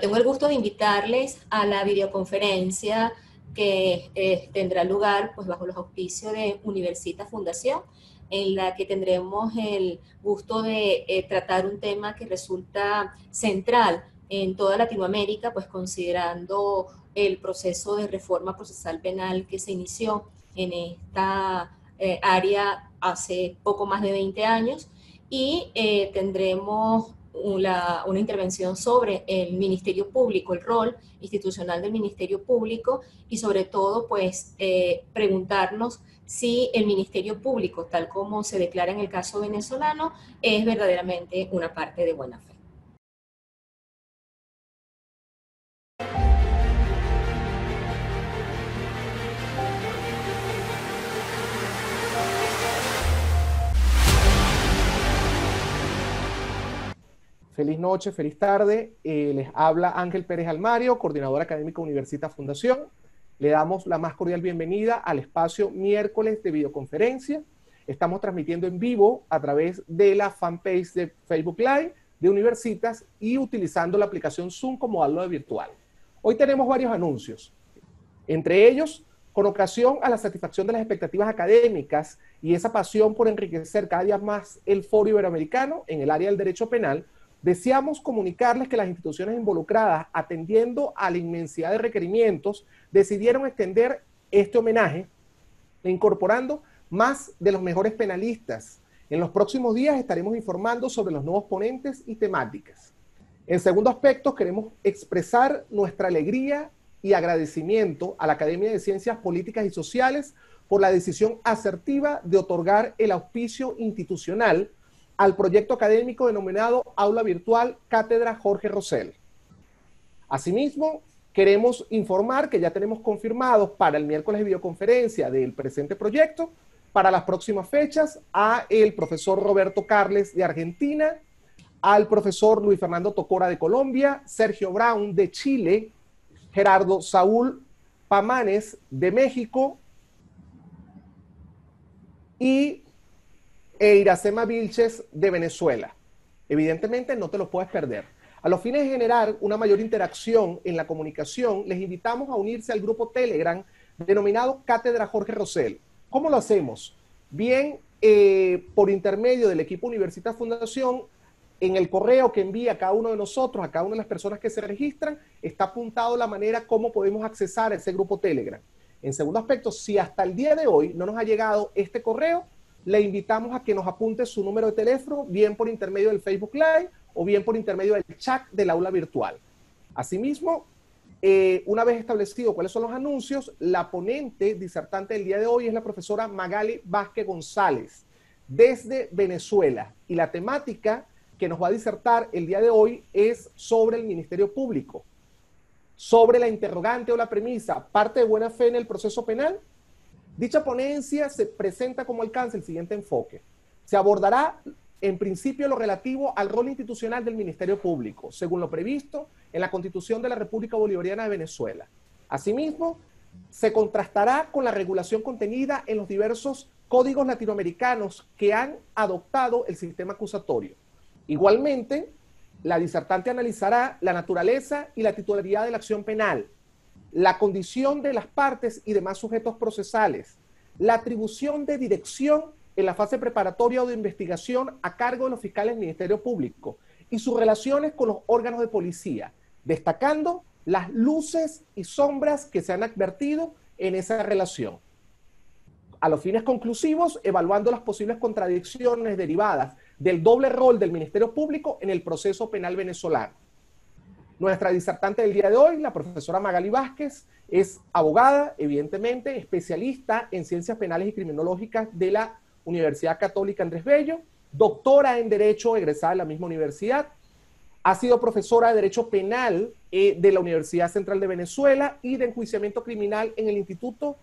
Tengo el gusto de invitarles a la videoconferencia que tendrá lugar pues, bajo los auspicios de Universitas Fundación, en la que tendremos el gusto de tratar un tema que resulta central en toda Latinoamérica, pues considerando el proceso de reforma procesal penal que se inició en esta área hace poco más de 20 años y tendremos una intervención sobre el Ministerio Público, el rol institucional del Ministerio Público y sobre todo pues preguntarnos si el Ministerio Público, tal como se declara en el caso venezolano, es verdaderamente una parte de buena fe. Feliz noche, feliz tarde. Les habla Ángel Pérez Almario, coordinador académico Universitas Fundación. Le damos la más cordial bienvenida al espacio miércoles de videoconferencia. Estamos transmitiendo en vivo a través de la fanpage de Facebook Live de Universitas y utilizando la aplicación Zoom como aula virtual. Hoy tenemos varios anuncios. Entre ellos, con ocasión a la satisfacción de las expectativas académicas y esa pasión por enriquecer cada día más el foro iberoamericano en el área del derecho penal, deseamos comunicarles que las instituciones involucradas, atendiendo a la inmensidad de requerimientos, decidieron extender este homenaje incorporando más de los mejores penalistas. En los próximos días estaremos informando sobre los nuevos ponentes y temáticas. En segundo aspecto, queremos expresar nuestra alegría y agradecimiento a la Academia de Ciencias Políticas y Sociales por la decisión asertiva de otorgar el auspicio institucional al proyecto académico denominado Aula Virtual Cátedra Jorge Rosell. Asimismo, queremos informar que ya tenemos confirmados para el miércoles de videoconferencia del presente proyecto, para las próximas fechas, a el profesor Roberto Carles de Argentina, al profesor Luis Fernando Tocora de Colombia, Sergio Brown de Chile, Gerardo Saúl Pamanes de México y Iracema Vilches de Venezuela. Evidentemente no te lo puedes perder. A los fines de generar una mayor interacción en la comunicación, les invitamos a unirse al grupo Telegram denominado Cátedra Jorge Rosell. ¿Cómo lo hacemos? Bien, por intermedio del equipo Universitas Fundación, en el correo que envía a cada uno de nosotros, a cada una de las personas que se registran, está apuntado la manera como podemos accesar a ese grupo Telegram. En segundo aspecto, si hasta el día de hoy no nos ha llegado este correo, le invitamos a que nos apunte su número de teléfono, bien por intermedio del Facebook Live o bien por intermedio del chat del aula virtual. Asimismo, una vez establecido cuáles son los anuncios, la ponente disertante del día de hoy es la profesora Magali Vázquez González, desde Venezuela. Y la temática que nos va a disertar el día de hoy es sobre el Ministerio Público, sobre la interrogante o la premisa, parte de buena fe en el proceso penal. Dicha ponencia se presenta como alcance el siguiente enfoque. Se abordará en principio lo relativo al rol institucional del Ministerio Público, según lo previsto en la Constitución de la República Bolivariana de Venezuela. Asimismo, se contrastará con la regulación contenida en los diversos códigos latinoamericanos que han adoptado el sistema acusatorio. Igualmente, la disertante analizará la naturaleza y la titularidad de la acción penal, la condición de las partes y demás sujetos procesales, la atribución de dirección en la fase preparatoria o de investigación a cargo de los fiscales del Ministerio Público y sus relaciones con los órganos de policía, destacando las luces y sombras que se han advertido en esa relación. A los fines conclusivos, evaluando las posibles contradicciones derivadas del doble rol del Ministerio Público en el proceso penal venezolano. Nuestra disertante del día de hoy, la profesora Magali Vázquez, es abogada, evidentemente, especialista en ciencias penales y criminológicas de la Universidad Católica Andrés Bello, doctora en Derecho egresada de la misma universidad, ha sido profesora de Derecho Penal de la Universidad Central de Venezuela y de Enjuiciamiento Criminal en el Instituto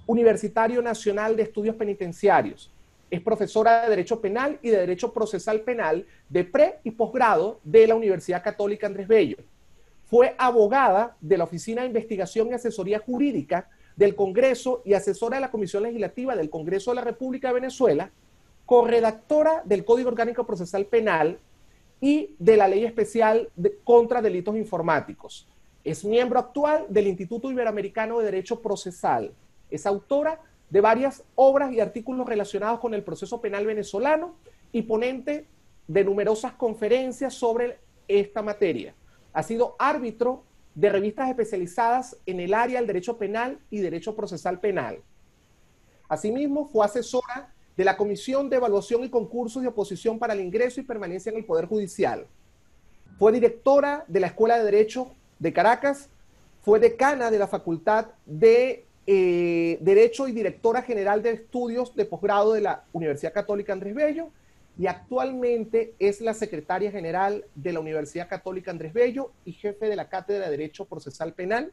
Universitario Nacional de Estudios Penitenciarios. Es profesora de Derecho Penal y de Derecho Procesal Penal de pre- y posgrado de la Universidad Católica Andrés Bello. Fue abogada de la Oficina de Investigación y Asesoría Jurídica del Congreso y asesora de la Comisión Legislativa del Congreso de la República de Venezuela, corredactora del Código Orgánico Procesal Penal y de la Ley Especial contra Delitos Informáticos. Es miembro actual del Instituto Iberoamericano de Derecho Procesal. Es autora de varias obras y artículos relacionados con el proceso penal venezolano y ponente de numerosas conferencias sobre esta materia. Ha sido árbitro de revistas especializadas en el área del derecho penal y derecho procesal penal. Asimismo, fue asesora de la Comisión de Evaluación y Concursos de Oposición para el Ingreso y Permanencia en el Poder Judicial. Fue directora de la Escuela de Derecho de Caracas, fue decana de la Facultad de Derecho y directora general de estudios de posgrado de la Universidad Católica Andrés Bello, y actualmente es la secretaria general de la Universidad Católica Andrés Bello y jefe de la Cátedra de Derecho Procesal Penal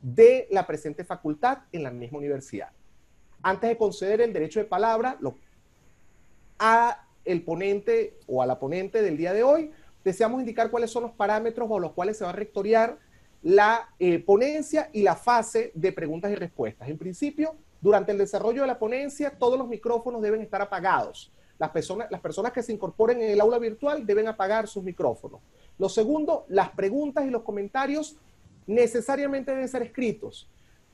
de la presente facultad en la misma universidad. Antes de conceder el derecho de palabra a el ponente o a la ponente del día de hoy, deseamos indicar cuáles son los parámetros bajo los cuales se va a rectoriar la ponencia y la fase de preguntas y respuestas. En principio, durante el desarrollo de la ponencia, todos los micrófonos deben estar apagados. Las personas que se incorporen en el aula virtual deben apagar sus micrófonos. Lo segundo, las preguntas y los comentarios necesariamente deben ser escritos,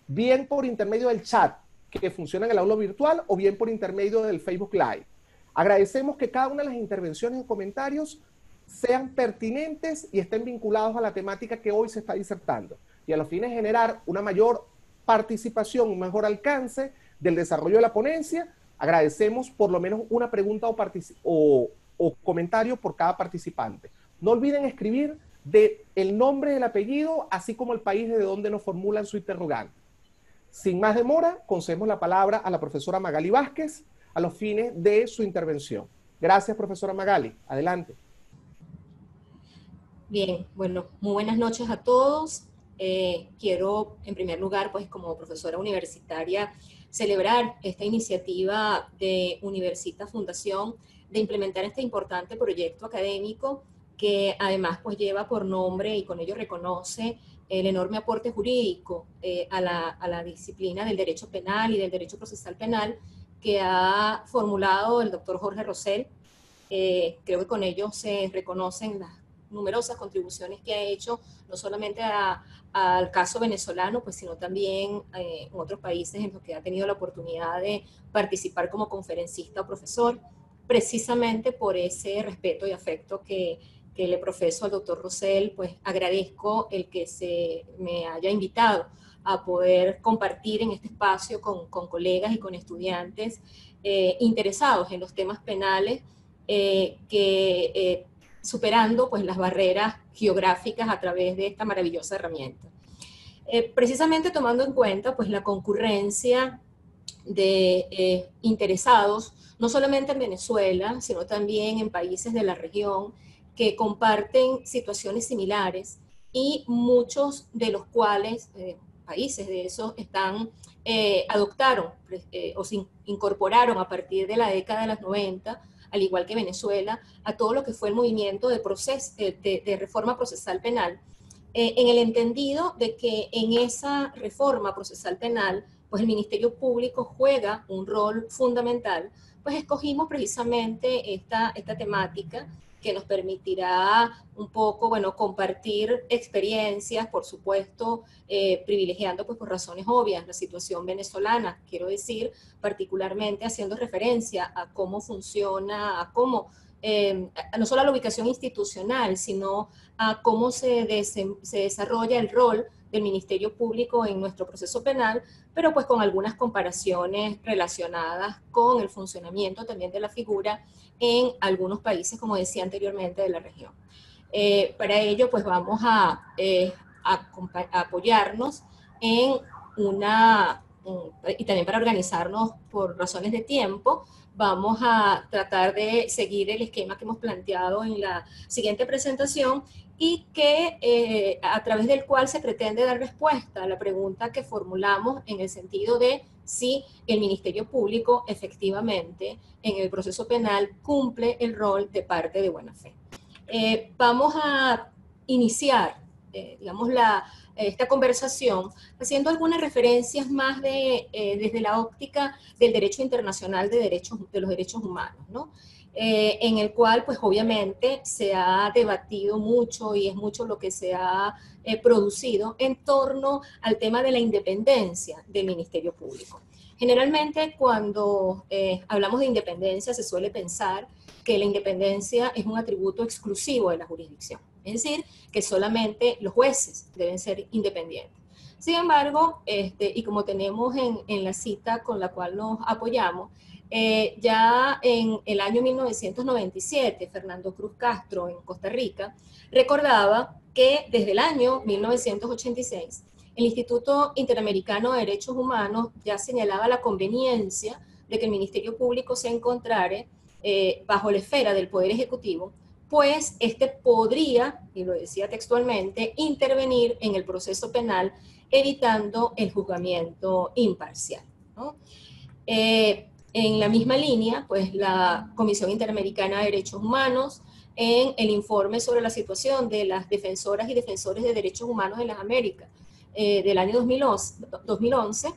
bien por intermedio del chat que funciona en el aula virtual o bien por intermedio del Facebook Live. Agradecemos que cada una de las intervenciones y comentarios sean pertinentes y estén vinculados a la temática que hoy se está disertando, y a los fines de generar una mayor participación, un mejor alcance del desarrollo de la ponencia, agradecemos por lo menos una pregunta o comentario por cada participante. No olviden escribir el nombre, el apellido, así como el país de donde nos formulan su interrogante. Sin más demora, concedemos la palabra a la profesora Magali Vázquez a los fines de su intervención. Gracias, profesora Magali. Adelante. Bien, bueno, muy buenas noches a todos. Quiero, en primer lugar, pues como profesora universitaria, celebrar esta iniciativa de Universita Fundación de implementar este importante proyecto académico que además pues lleva por nombre y con ello reconoce el enorme aporte jurídico a la disciplina del derecho penal y del derecho procesal penal que ha formulado el doctor Jorge Rosell. Creo que con ello se reconocen las numerosas contribuciones que ha hecho, no solamente al caso venezolano, pues, sino también en otros países en los que ha tenido la oportunidad de participar como conferencista o profesor, precisamente por ese respeto y afecto que le profeso al doctor Rosell. Pues agradezco el que se me haya invitado a poder compartir en este espacio con colegas y con estudiantes interesados en los temas penales, superando pues las barreras geográficas a través de esta maravillosa herramienta. Precisamente tomando en cuenta pues la concurrencia de interesados, no solamente en Venezuela, sino también en países de la región que comparten situaciones similares, y muchos de los cuales, países de esos, adoptaron o se incorporaron a partir de la década de los 90, al igual que Venezuela, a todo lo que fue el movimiento de reforma procesal penal, en el entendido de que en esa reforma procesal penal, pues el Ministerio Público juega un rol fundamental. Pues escogimos precisamente esta temática que nos permitirá un poco, bueno, compartir experiencias, por supuesto, privilegiando pues por razones obvias la situación venezolana, quiero decir, particularmente haciendo referencia a cómo funciona, a cómo, no solo a la ubicación institucional, sino a cómo se desarrolla el rol del Ministerio Público en nuestro proceso penal, pero pues con algunas comparaciones relacionadas con el funcionamiento también de la figura en algunos países, como decía anteriormente, de la región. Para ello, pues vamos a apoyarnos en y también para organizarnos por razones de tiempo, vamos a tratar de seguir el esquema que hemos planteado en la siguiente presentación, y que a través del cual se pretende dar respuesta a la pregunta que formulamos en el sentido de si el Ministerio Público efectivamente en el proceso penal cumple el rol de parte de buena fe. Vamos a iniciar, digamos, esta conversación haciendo algunas referencias más desde la óptica del derecho internacional de los derechos humanos, ¿no? en el cual pues obviamente se ha debatido mucho y es mucho lo que se ha producido en torno al tema de la independencia del Ministerio Público. Generalmente cuando hablamos de independencia se suele pensar que la independencia es un atributo exclusivo de la jurisdicción, es decir, que solamente los jueces deben ser independientes. Sin embargo, y como tenemos en la cita con la cual nos apoyamos, ya en el año 1997, Fernando Cruz Castro en Costa Rica recordaba que desde el año 1986 el Instituto Interamericano de Derechos Humanos ya señalaba la conveniencia de que el Ministerio Público se encontrara bajo la esfera del Poder Ejecutivo, pues este podría, y lo decía textualmente, intervenir en el proceso penal evitando el juzgamiento imparcial, ¿no? En la misma línea, pues la Comisión Interamericana de Derechos Humanos, en el informe sobre la situación de las defensoras y defensores de derechos humanos en las Américas del año 2011,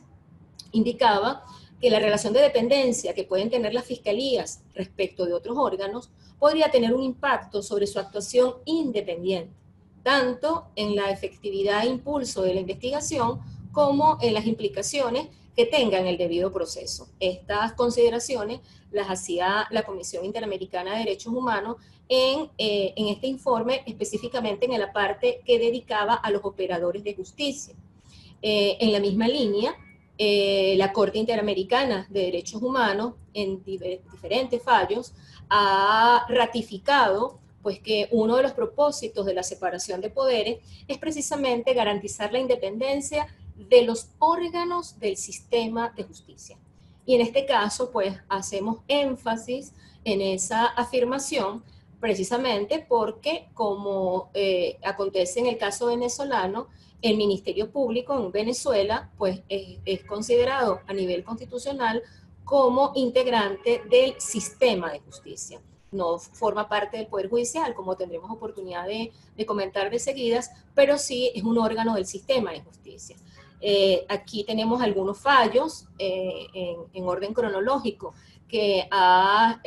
indicaba que la relación de dependencia que pueden tener las fiscalías respecto de otros órganos podría tener un impacto sobre su actuación independiente, tanto en la efectividad e impulso de la investigación como en las implicaciones que tengan el debido proceso. Estas consideraciones las hacía la Comisión Interamericana de Derechos Humanos en este informe, específicamente en la parte que dedicaba a los operadores de justicia. En la misma línea, la Corte Interamericana de Derechos Humanos, en diferentes fallos, ha ratificado pues, que uno de los propósitos de la separación de poderes es precisamente garantizar la independencia de los órganos del sistema de justicia. Y en este caso, pues, hacemos énfasis en esa afirmación precisamente porque, como acontece en el caso venezolano, el Ministerio Público en Venezuela pues, es considerado a nivel constitucional como integrante del sistema de justicia. No forma parte del Poder Judicial, como tendremos oportunidad de comentar de seguidas, pero sí es un órgano del sistema de justicia. Aquí tenemos algunos fallos en orden cronológico que ha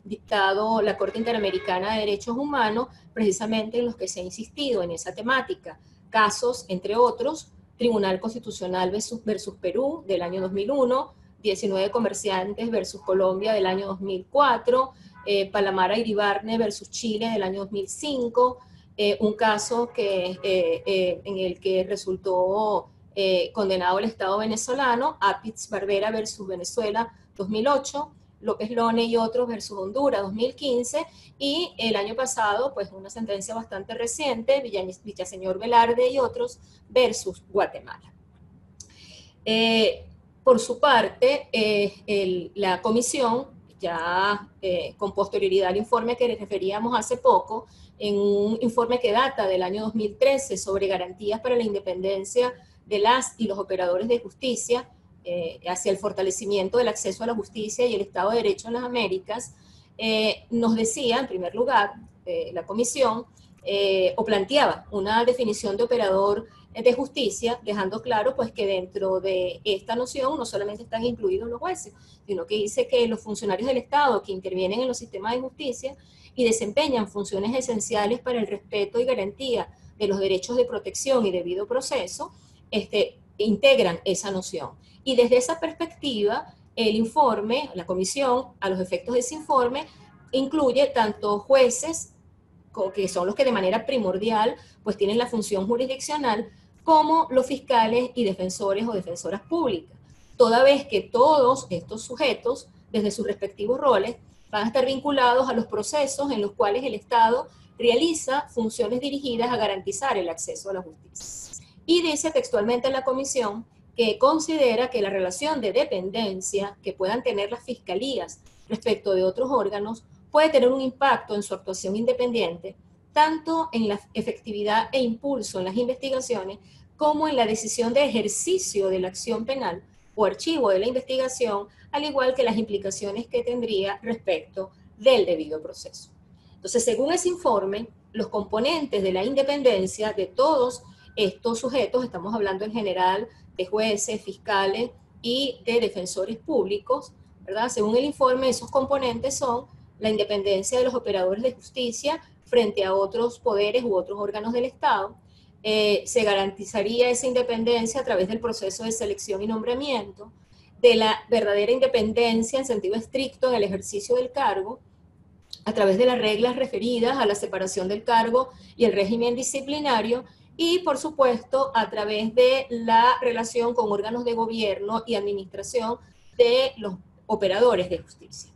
dictado la Corte Interamericana de Derechos Humanos, precisamente en los que se ha insistido en esa temática. Casos, entre otros, Tribunal Constitucional versus Perú del año 2001, 19 comerciantes versus Colombia del año 2004, Palamara Iribarne versus Chile del año 2005, un caso en el que resultó condenado el Estado venezolano, Apitz Barbera versus Venezuela 2008, López Lone y otros versus Honduras 2015, y el año pasado, pues una sentencia bastante reciente, Villaseñor Velarde y otros versus Guatemala. Por su parte, la comisión, ya con posterioridad al informe que les referíamos hace poco, en un informe que data del año 2013 sobre garantías para la independencia de las y los operadores de justicia, hacia el fortalecimiento del acceso a la justicia y el Estado de Derecho en las Américas, nos decía, en primer lugar, la comisión, o planteaba una definición de operador de justicia, dejando claro pues, que dentro de esta noción no solamente están incluidos los jueces, sino que dice que los funcionarios del Estado que intervienen en los sistemas de justicia y desempeñan funciones esenciales para el respeto y garantía de los derechos de protección y debido proceso, integran esa noción. Y desde esa perspectiva, el informe, la comisión, a los efectos de ese informe, incluye tanto jueces, que son los que de manera primordial pues tienen la función jurisdiccional, como los fiscales y defensores o defensoras públicas, toda vez que todos estos sujetos, desde sus respectivos roles, van a estar vinculados a los procesos en los cuales el Estado realiza funciones dirigidas a garantizar el acceso a la justicia. Y dice textualmente la comisión que considera que la relación de dependencia que puedan tener las fiscalías respecto de otros órganos puede tener un impacto en su actuación independiente, tanto en la efectividad e impulso en las investigaciones, como en la decisión de ejercicio de la acción penal o archivo de la investigación, al igual que las implicaciones que tendría respecto del debido proceso. Entonces, según ese informe, los componentes de la independencia de todos estos sujetos, estamos hablando en general de jueces, fiscales y de defensores públicos, ¿verdad? Según el informe, esos componentes son la independencia de los operadores de justicia frente a otros poderes u otros órganos del Estado. Se garantizaría esa independencia a través del proceso de selección y nombramiento, de la verdadera independencia en sentido estricto en el ejercicio del cargo, a través de las reglas referidas a la separación del cargo y el régimen disciplinario, y por supuesto a través de la relación con órganos de gobierno y administración de los operadores de justicia.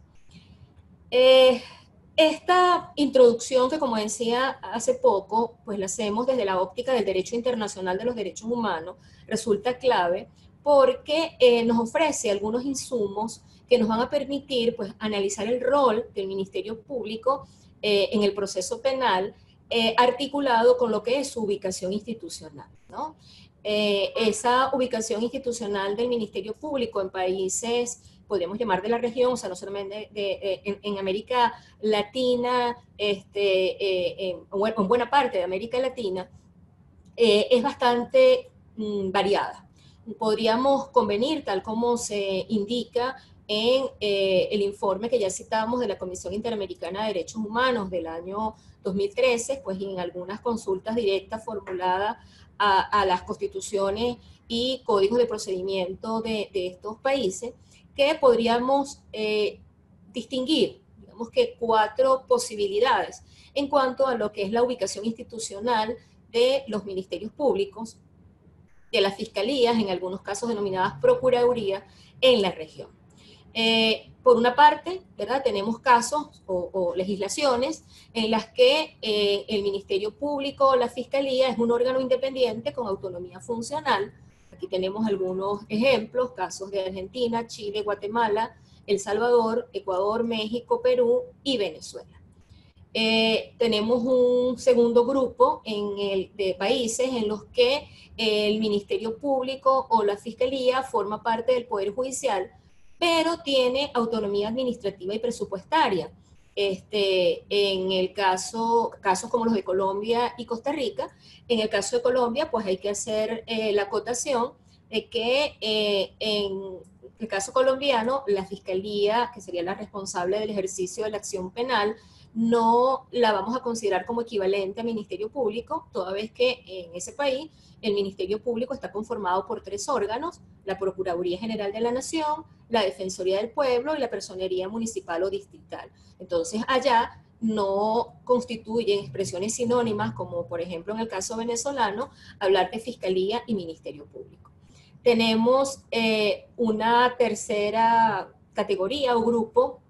Esta introducción que, como decía hace poco, pues la hacemos desde la óptica del derecho internacional de los derechos humanos, resulta clave porque nos ofrece algunos insumos que nos van a permitir pues, analizar el rol del Ministerio Público en el proceso penal, articulado con lo que es su ubicación institucional, ¿no? Esa ubicación institucional del Ministerio Público en países, podríamos llamar de la región, o sea, no solamente en América Latina, en buena parte de América Latina, es bastante variada. Podríamos convenir, tal como se indica en el informe que ya citamos de la Comisión Interamericana de Derechos Humanos del año 2013, pues en algunas consultas directas formuladas a las constituciones y códigos de procedimiento de estos países, que podríamos distinguir, digamos que 4 posibilidades en cuanto a lo que es la ubicación institucional de los ministerios públicos, de las fiscalías, en algunos casos denominadas procuradurías, en la región. Por una parte, ¿verdad? Tenemos casos o legislaciones en las que el Ministerio Público o la Fiscalía es un órgano independiente con autonomía funcional. Aquí tenemos algunos ejemplos, casos de Argentina, Chile, Guatemala, El Salvador, Ecuador, México, Perú y Venezuela. Tenemos un segundo grupo de países en los que el Ministerio Público o la Fiscalía forma parte del Poder Judicial, pero tiene autonomía administrativa y presupuestaria. En el casos como los de Colombia y Costa Rica, en el caso de Colombia, pues hay que hacer la acotación de que en el caso colombiano, la Fiscalía, que sería la responsable del ejercicio de la acción penal, no la vamos a considerar como equivalente al Ministerio Público, toda vez que en ese país el Ministerio Público está conformado por 3 órganos: la Procuraduría General de la Nación, la Defensoría del Pueblo y la Personería Municipal o Distrital. Entonces, allá no constituyen expresiones sinónimas, como por ejemplo en el caso venezolano, hablar de Fiscalía y Ministerio Público. Tenemos una tercera categoría o grupo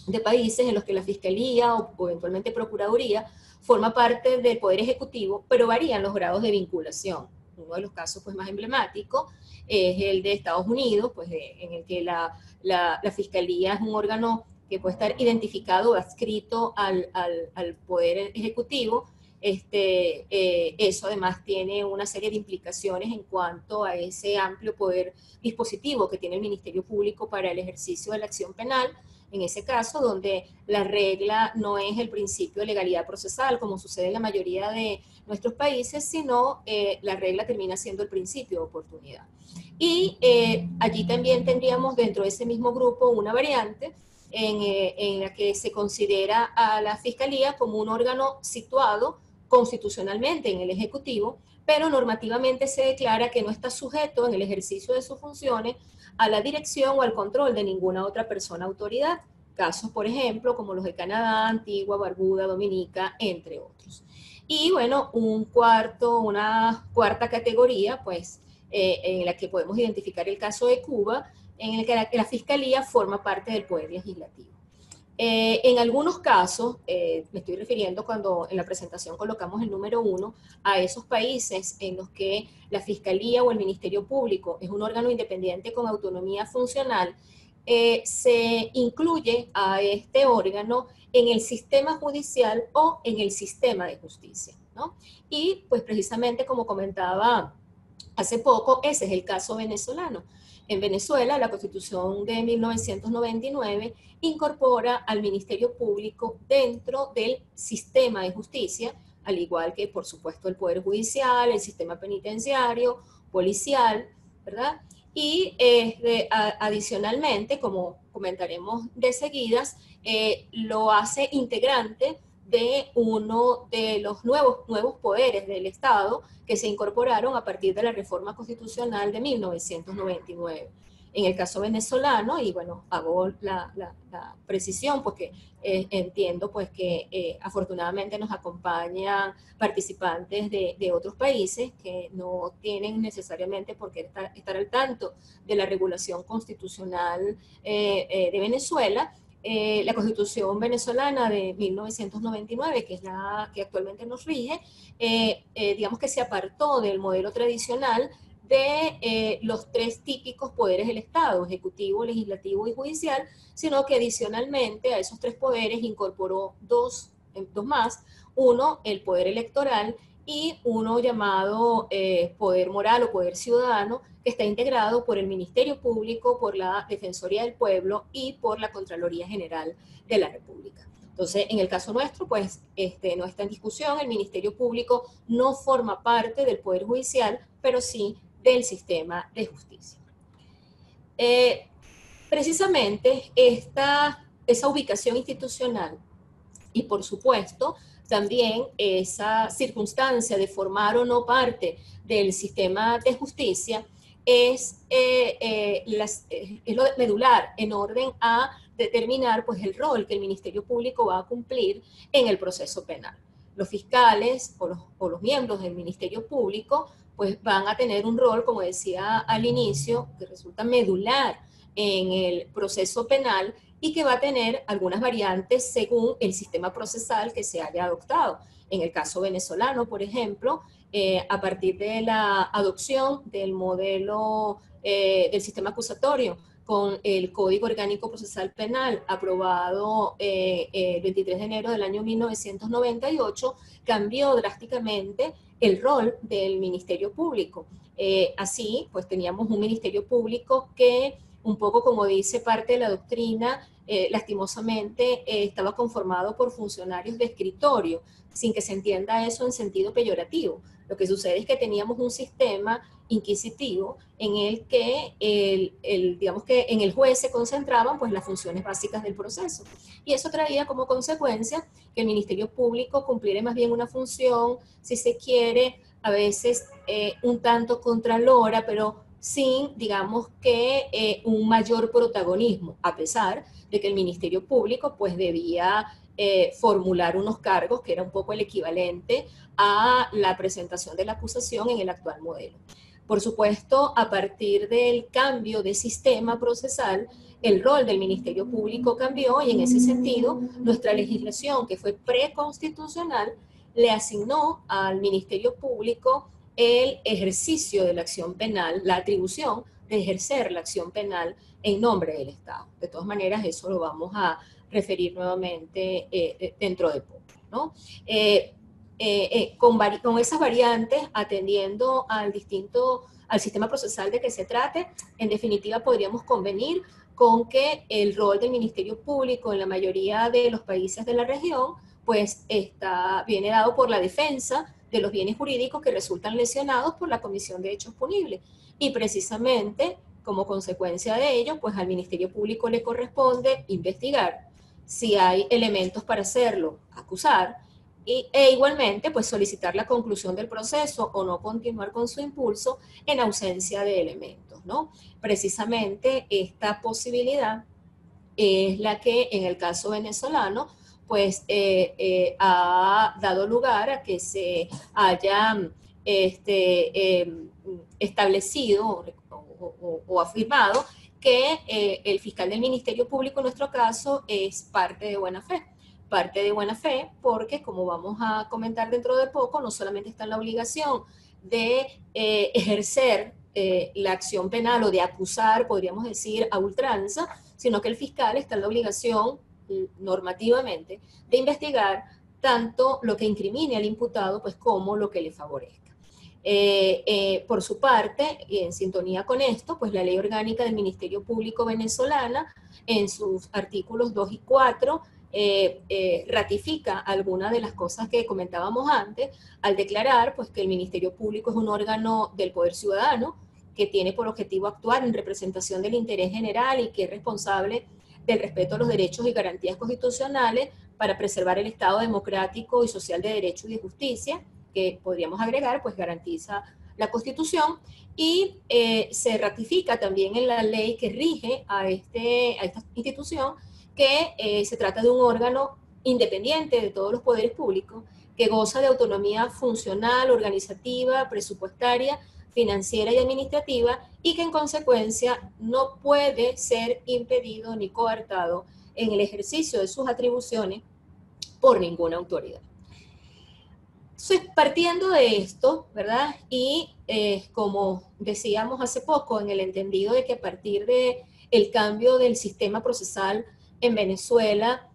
de países en los que la Fiscalía o eventualmente Procuraduría forma parte del Poder Ejecutivo, pero varían los grados de vinculación. Uno de los casos pues, más emblemáticos es el de Estados Unidos, pues, en el que la Fiscalía es un órgano que puede estar identificado o adscrito al Poder Ejecutivo. Eso además tiene una serie de implicaciones en cuanto a ese amplio poder dispositivo que tiene el Ministerio Público para el ejercicio de la acción penal, en ese caso donde la regla no es el principio de legalidad procesal, como sucede en la mayoría de nuestros países, sino la regla termina siendo el principio de oportunidad. Y allí también tendríamos dentro de ese mismo grupo una variante en la que se considera a la Fiscalía como un órgano situado constitucionalmente en el Ejecutivo, pero normativamente se declara que no está sujeto en el ejercicio de sus funciones a la dirección o al control de ninguna otra persona o autoridad. Casos, por ejemplo, como los de Canadá, Antigua, Barbuda, Dominica, entre otros. Y bueno, una cuarta categoría, pues, en la que podemos identificar el caso de Cuba, en el que la Fiscalía forma parte del Poder Legislativo. En algunos casos, me estoy refiriendo cuando en la presentación colocamos el número 1, a esos países en los que la Fiscalía o el Ministerio Público es un órgano independiente con autonomía funcional, se incluye a este órgano en el sistema judicial o en el sistema de justicia, ¿no? Y pues precisamente como comentaba hace poco, ese es el caso venezolano. En Venezuela, la Constitución de 1999 incorpora al Ministerio Público dentro del sistema de justicia, al igual que, por supuesto, el Poder Judicial, el sistema penitenciario, policial, ¿verdad? Y adicionalmente, como comentaremos de seguidas, lo hace integrante de uno de los nuevos poderes del Estado que se incorporaron a partir de la reforma constitucional de 1999. En el caso venezolano, y bueno, hago la precisión porque entiendo pues que afortunadamente nos acompañan participantes de otros países que no tienen necesariamente por qué estar al tanto de la regulación constitucional de Venezuela. La Constitución venezolana de 1999, que es la que actualmente nos rige, digamos que se apartó del modelo tradicional de los tres típicos poderes del Estado, ejecutivo, legislativo y judicial, sino que adicionalmente a esos tres poderes incorporó dos más, uno, el poder electoral, y uno llamado poder moral o poder ciudadano, que está integrado por el Ministerio Público, por la Defensoría del Pueblo y por la Contraloría General de la República. Entonces, en el caso nuestro, pues no está en discusión, el Ministerio Público no forma parte del Poder Judicial, pero sí del sistema de justicia. Precisamente esa ubicación institucional y por supuesto también esa circunstancia de formar o no parte del sistema de justicia es lo medular en orden a determinar pues el rol que el Ministerio Público va a cumplir en el proceso penal. Los fiscales o los miembros del Ministerio Público pues van a tener un rol, como decía al inicio, que resulta medular en el proceso penal y que va a tener algunas variantes según el sistema procesal que se haya adoptado. En el caso venezolano, por ejemplo, a partir de la adopción del modelo del sistema acusatorio con el Código Orgánico Procesal Penal aprobado el 23 de enero del año 1998, cambió drásticamente el rol del Ministerio Público. Así, pues teníamos un Ministerio Público que, un poco como dice parte de la doctrina, lastimosamente estaba conformado por funcionarios de escritorio, sin que se entienda eso en sentido peyorativo. Lo que sucede es que teníamos un sistema inquisitivo en el que, digamos que en el juez se concentraban pues las funciones básicas del proceso. Y eso traía como consecuencia que el Ministerio Público cumpliera más bien una función, si se quiere, a veces un tanto contralora, pero sin, digamos que, un mayor protagonismo, a pesar de que el Ministerio Público pues debía formular unos cargos que era un poco el equivalente a la presentación de la acusación en el actual modelo. Por supuesto, a partir del cambio de sistema procesal, el rol del Ministerio Público cambió y en ese sentido, nuestra legislación, que fue preconstitucional, le asignó al Ministerio Público el ejercicio de la acción penal, la atribución de ejercer la acción penal en nombre del Estado. De todas maneras, eso lo vamos a referir nuevamente dentro de poco, ¿no? Con esas variantes, atendiendo al sistema procesal de que se trate, en definitiva podríamos convenir con que el rol del Ministerio Público en la mayoría de los países de la región, pues viene dado por la defensa de los bienes jurídicos que resultan lesionados por la comisión de hechos punibles. Y precisamente, como consecuencia de ello, pues al Ministerio Público le corresponde investigar si hay elementos para hacerlo, acusar, e igualmente pues solicitar la conclusión del proceso o no continuar con su impulso en ausencia de elementos, ¿no? Precisamente esta posibilidad es la que en el caso venezolano pues ha dado lugar a que se haya establecido o afirmado que el fiscal del Ministerio Público en nuestro caso es parte de buena fe. Parte de buena fe porque, como vamos a comentar dentro de poco, no solamente está en la obligación de ejercer la acción penal o de acusar, podríamos decir, a ultranza, sino que el fiscal está en la obligación normativamente de investigar tanto lo que incrimine al imputado pues como lo que le favorezca. Por su parte, y en sintonía con esto, pues la Ley Orgánica del Ministerio Público Venezolana, en sus artículos 2 y 4, ratifica algunas de las cosas que comentábamos antes, al declarar pues, que el Ministerio Público es un órgano del poder ciudadano, que tiene por objetivo actuar en representación del interés general y que es responsable del respeto a los derechos y garantías constitucionales para preservar el Estado democrático y social de derecho y de justicia, que podríamos agregar, pues garantiza la Constitución, y se ratifica también en la ley que rige a esta institución que se trata de un órgano independiente de todos los poderes públicos, que goza de autonomía funcional, organizativa, presupuestaria, financiera y administrativa, y que en consecuencia no puede ser impedido ni coartado en el ejercicio de sus atribuciones por ninguna autoridad. Entonces, partiendo de esto, ¿verdad? Y como decíamos hace poco, en el entendido de que a partir de el cambio del sistema procesal en Venezuela,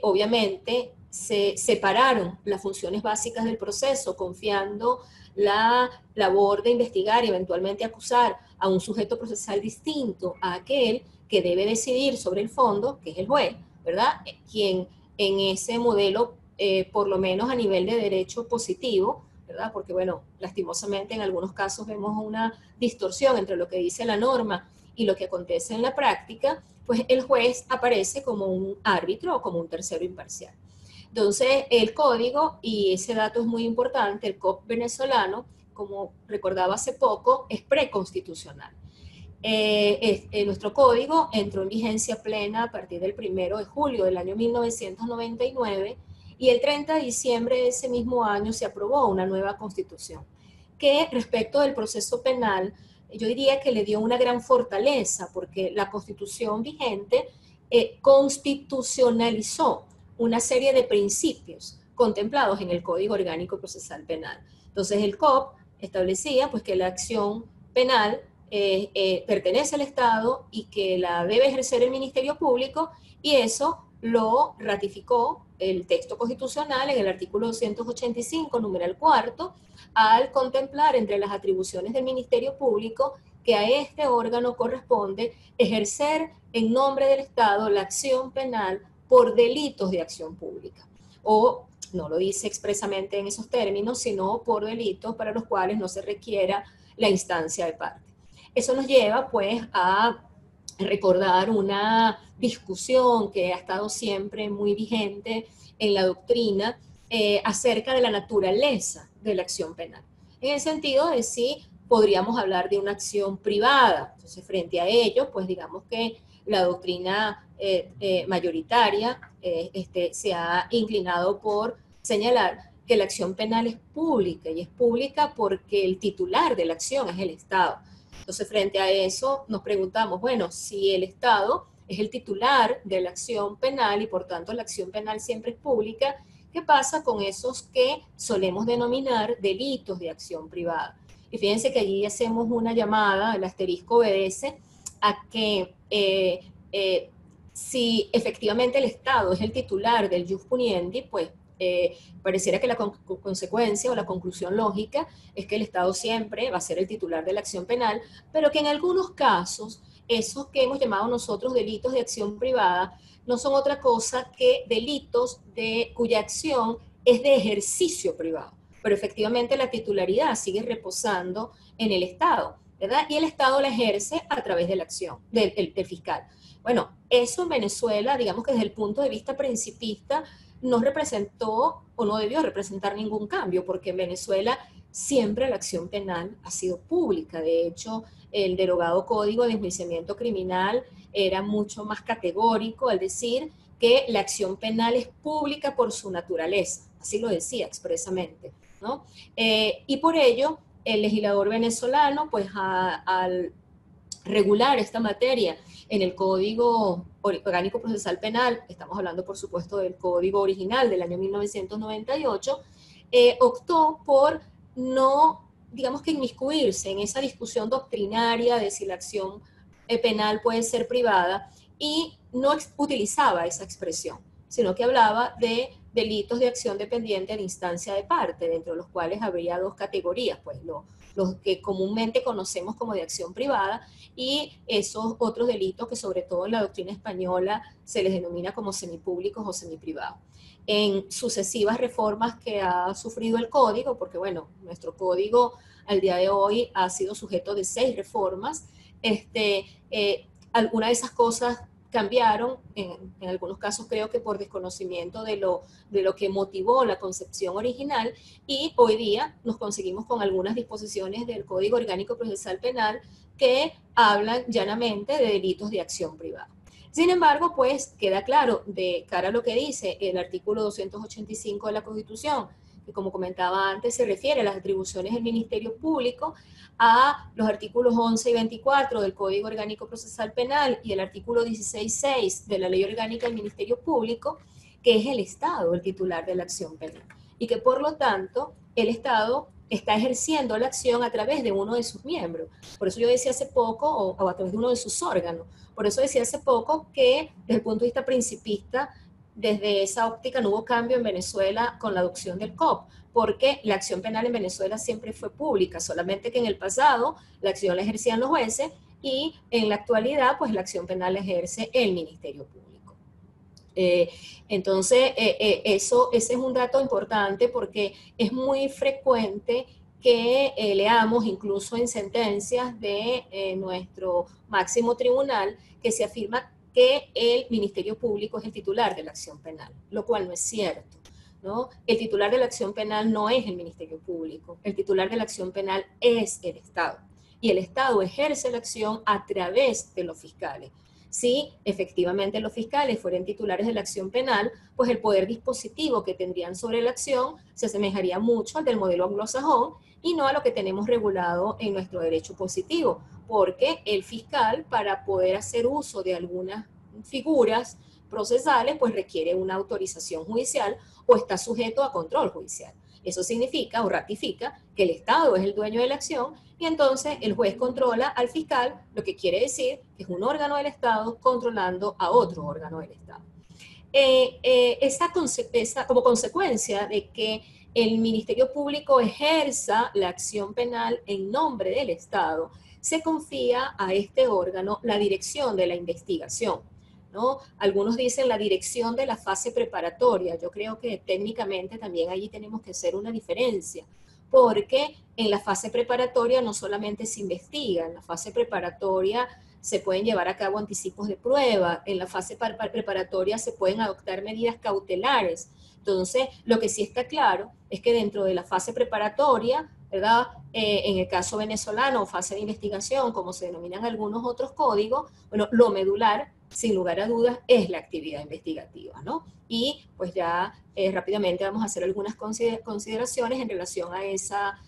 obviamente se separaron las funciones básicas del proceso, confiando la labor de investigar y eventualmente acusar a un sujeto procesal distinto a aquel que debe decidir sobre el fondo, que es el juez, ¿verdad? Quien en ese modelo, por lo menos a nivel de derecho positivo, ¿verdad? Porque, bueno, lastimosamente en algunos casos vemos una distorsión entre lo que dice la norma y lo que acontece en la práctica, pues el juez aparece como un árbitro o como un tercero imparcial. Entonces, el código, y ese dato es muy importante, el COP venezolano, como recordaba hace poco, es preconstitucional. Nuestro código entró en vigencia plena a partir del 1 de julio del año 1999 y el 30 de diciembre de ese mismo año se aprobó una nueva constitución que respecto del proceso penal yo diría que le dio una gran fortaleza porque la constitución vigente constitucionalizó una serie de principios contemplados en el Código Orgánico Procesal Penal. Entonces el COP establecía pues que la acción penal pertenece al Estado y que la debe ejercer el Ministerio Público, y eso lo ratificó el texto constitucional en el artículo 285, numeral cuarto, al contemplar entre las atribuciones del Ministerio Público que a este órgano corresponde ejercer en nombre del Estado la acción penal por delitos de acción pública. O no lo dice expresamente en esos términos, sino por delitos para los cuales no se requiera la instancia de parte. Eso nos lleva pues a recordar una discusión que ha estado siempre muy vigente en la doctrina acerca de la naturaleza de la acción penal. En el sentido de si podríamos hablar de una acción privada. Entonces, frente a ello, pues digamos que la doctrina mayoritaria se ha inclinado por señalar que la acción penal es pública, y es pública porque el titular de la acción es el Estado. Entonces, frente a eso, nos preguntamos, bueno, si el Estado es el titular de la acción penal y por tanto la acción penal siempre es pública, ¿qué pasa con esos que solemos denominar delitos de acción privada? Y fíjense que allí hacemos una llamada, el asterisco obedece a que si efectivamente el Estado es el titular del jus puniendi, pues pareciera que la consecuencia o la conclusión lógica es que el Estado siempre va a ser el titular de la acción penal, pero que en algunos casos, esos que hemos llamado nosotros delitos de acción privada, no son otra cosa que delitos cuya acción es de ejercicio privado, pero efectivamente la titularidad sigue reposando en el Estado, ¿verdad? Y el Estado la ejerce a través de la acción del fiscal. Bueno, eso en Venezuela, digamos que desde el punto de vista principista, no representó o no debió representar ningún cambio, porque en Venezuela siempre la acción penal ha sido pública. De hecho, el derogado Código de Enjuiciamiento Criminal era mucho más categórico al decir que la acción penal es pública por su naturaleza, así lo decía expresamente, ¿no? Y por ello, el legislador venezolano, pues al regular esta materia en el Código Orgánico Procesal Penal, estamos hablando por supuesto del Código original del año 1998, optó por no, digamos que inmiscuirse en esa discusión doctrinaria de si la acción penal puede ser privada, y no utilizaba esa expresión, sino que hablaba de delitos de acción dependiente de instancia de parte, dentro de los cuales habría dos categorías, pues los que comúnmente conocemos como de acción privada, y esos otros delitos que sobre todo en la doctrina española se les denomina como semipúblicos o semiprivados. En sucesivas reformas que ha sufrido el código, porque bueno, nuestro código al día de hoy ha sido sujeto de 6 reformas, alguna de esas cosas cambiaron, en algunos casos creo que por desconocimiento de lo que motivó la concepción original, y hoy día nos conseguimos con algunas disposiciones del Código Orgánico Procesal Penal que hablan llanamente de delitos de acción privada. Sin embargo, pues queda claro de cara a lo que dice el artículo 285 de la Constitución, que como comentaba antes se refiere a las atribuciones del Ministerio Público, a los artículos 11 y 24 del Código Orgánico Procesal Penal y el artículo 16.6 de la Ley Orgánica del Ministerio Público, que es el Estado el titular de la acción penal y que por lo tanto el Estado está ejerciendo la acción a través de uno de sus miembros. Por eso yo decía hace poco, o a través de uno de sus órganos. Por eso decía hace poco que desde el punto de vista principista, desde esa óptica no hubo cambio en Venezuela con la adopción del COP, porque la acción penal en Venezuela siempre fue pública, solamente que en el pasado la acción la ejercían los jueces y en la actualidad pues la acción penal la ejerce el Ministerio Público. Entonces, ese es un dato importante porque es muy frecuente que leamos incluso en sentencias de nuestro máximo tribunal que se afirma que el Ministerio Público es el titular de la acción penal, lo cual no es cierto, ¿no? El titular de la acción penal no es el Ministerio Público, el titular de la acción penal es el Estado, y el Estado ejerce la acción a través de los fiscales. Si efectivamente los fiscales fueran titulares de la acción penal, pues el poder dispositivo que tendrían sobre la acción se asemejaría mucho al del modelo anglosajón y no a lo que tenemos regulado en nuestro derecho positivo, porque el fiscal, para poder hacer uso de algunas figuras procesales, pues requiere una autorización judicial o está sujeto a control judicial. Eso significa o ratifica que el Estado es el dueño de la acción y entonces el juez controla al fiscal, lo que quiere decir que es un órgano del Estado controlando a otro órgano del Estado. Como consecuencia de que el Ministerio Público ejerza la acción penal en nombre del Estado, se confía a este órgano la dirección de la investigación, ¿no? Algunos dicen la dirección de la fase preparatoria. Yo creo que técnicamente también allí tenemos que hacer una diferencia, porque en la fase preparatoria no solamente se investiga, en la fase preparatoria se pueden llevar a cabo anticipos de prueba, en la fase preparatoria se pueden adoptar medidas cautelares. Entonces, lo que sí está claro es que dentro de la fase preparatoria, ¿verdad? En el caso venezolano, fase de investigación, como se denominan algunos otros códigos, bueno, lo medular, sin lugar a dudas, es la actividad investigativa, ¿no? Y pues ya rápidamente vamos a hacer algunas consideraciones en relación a esa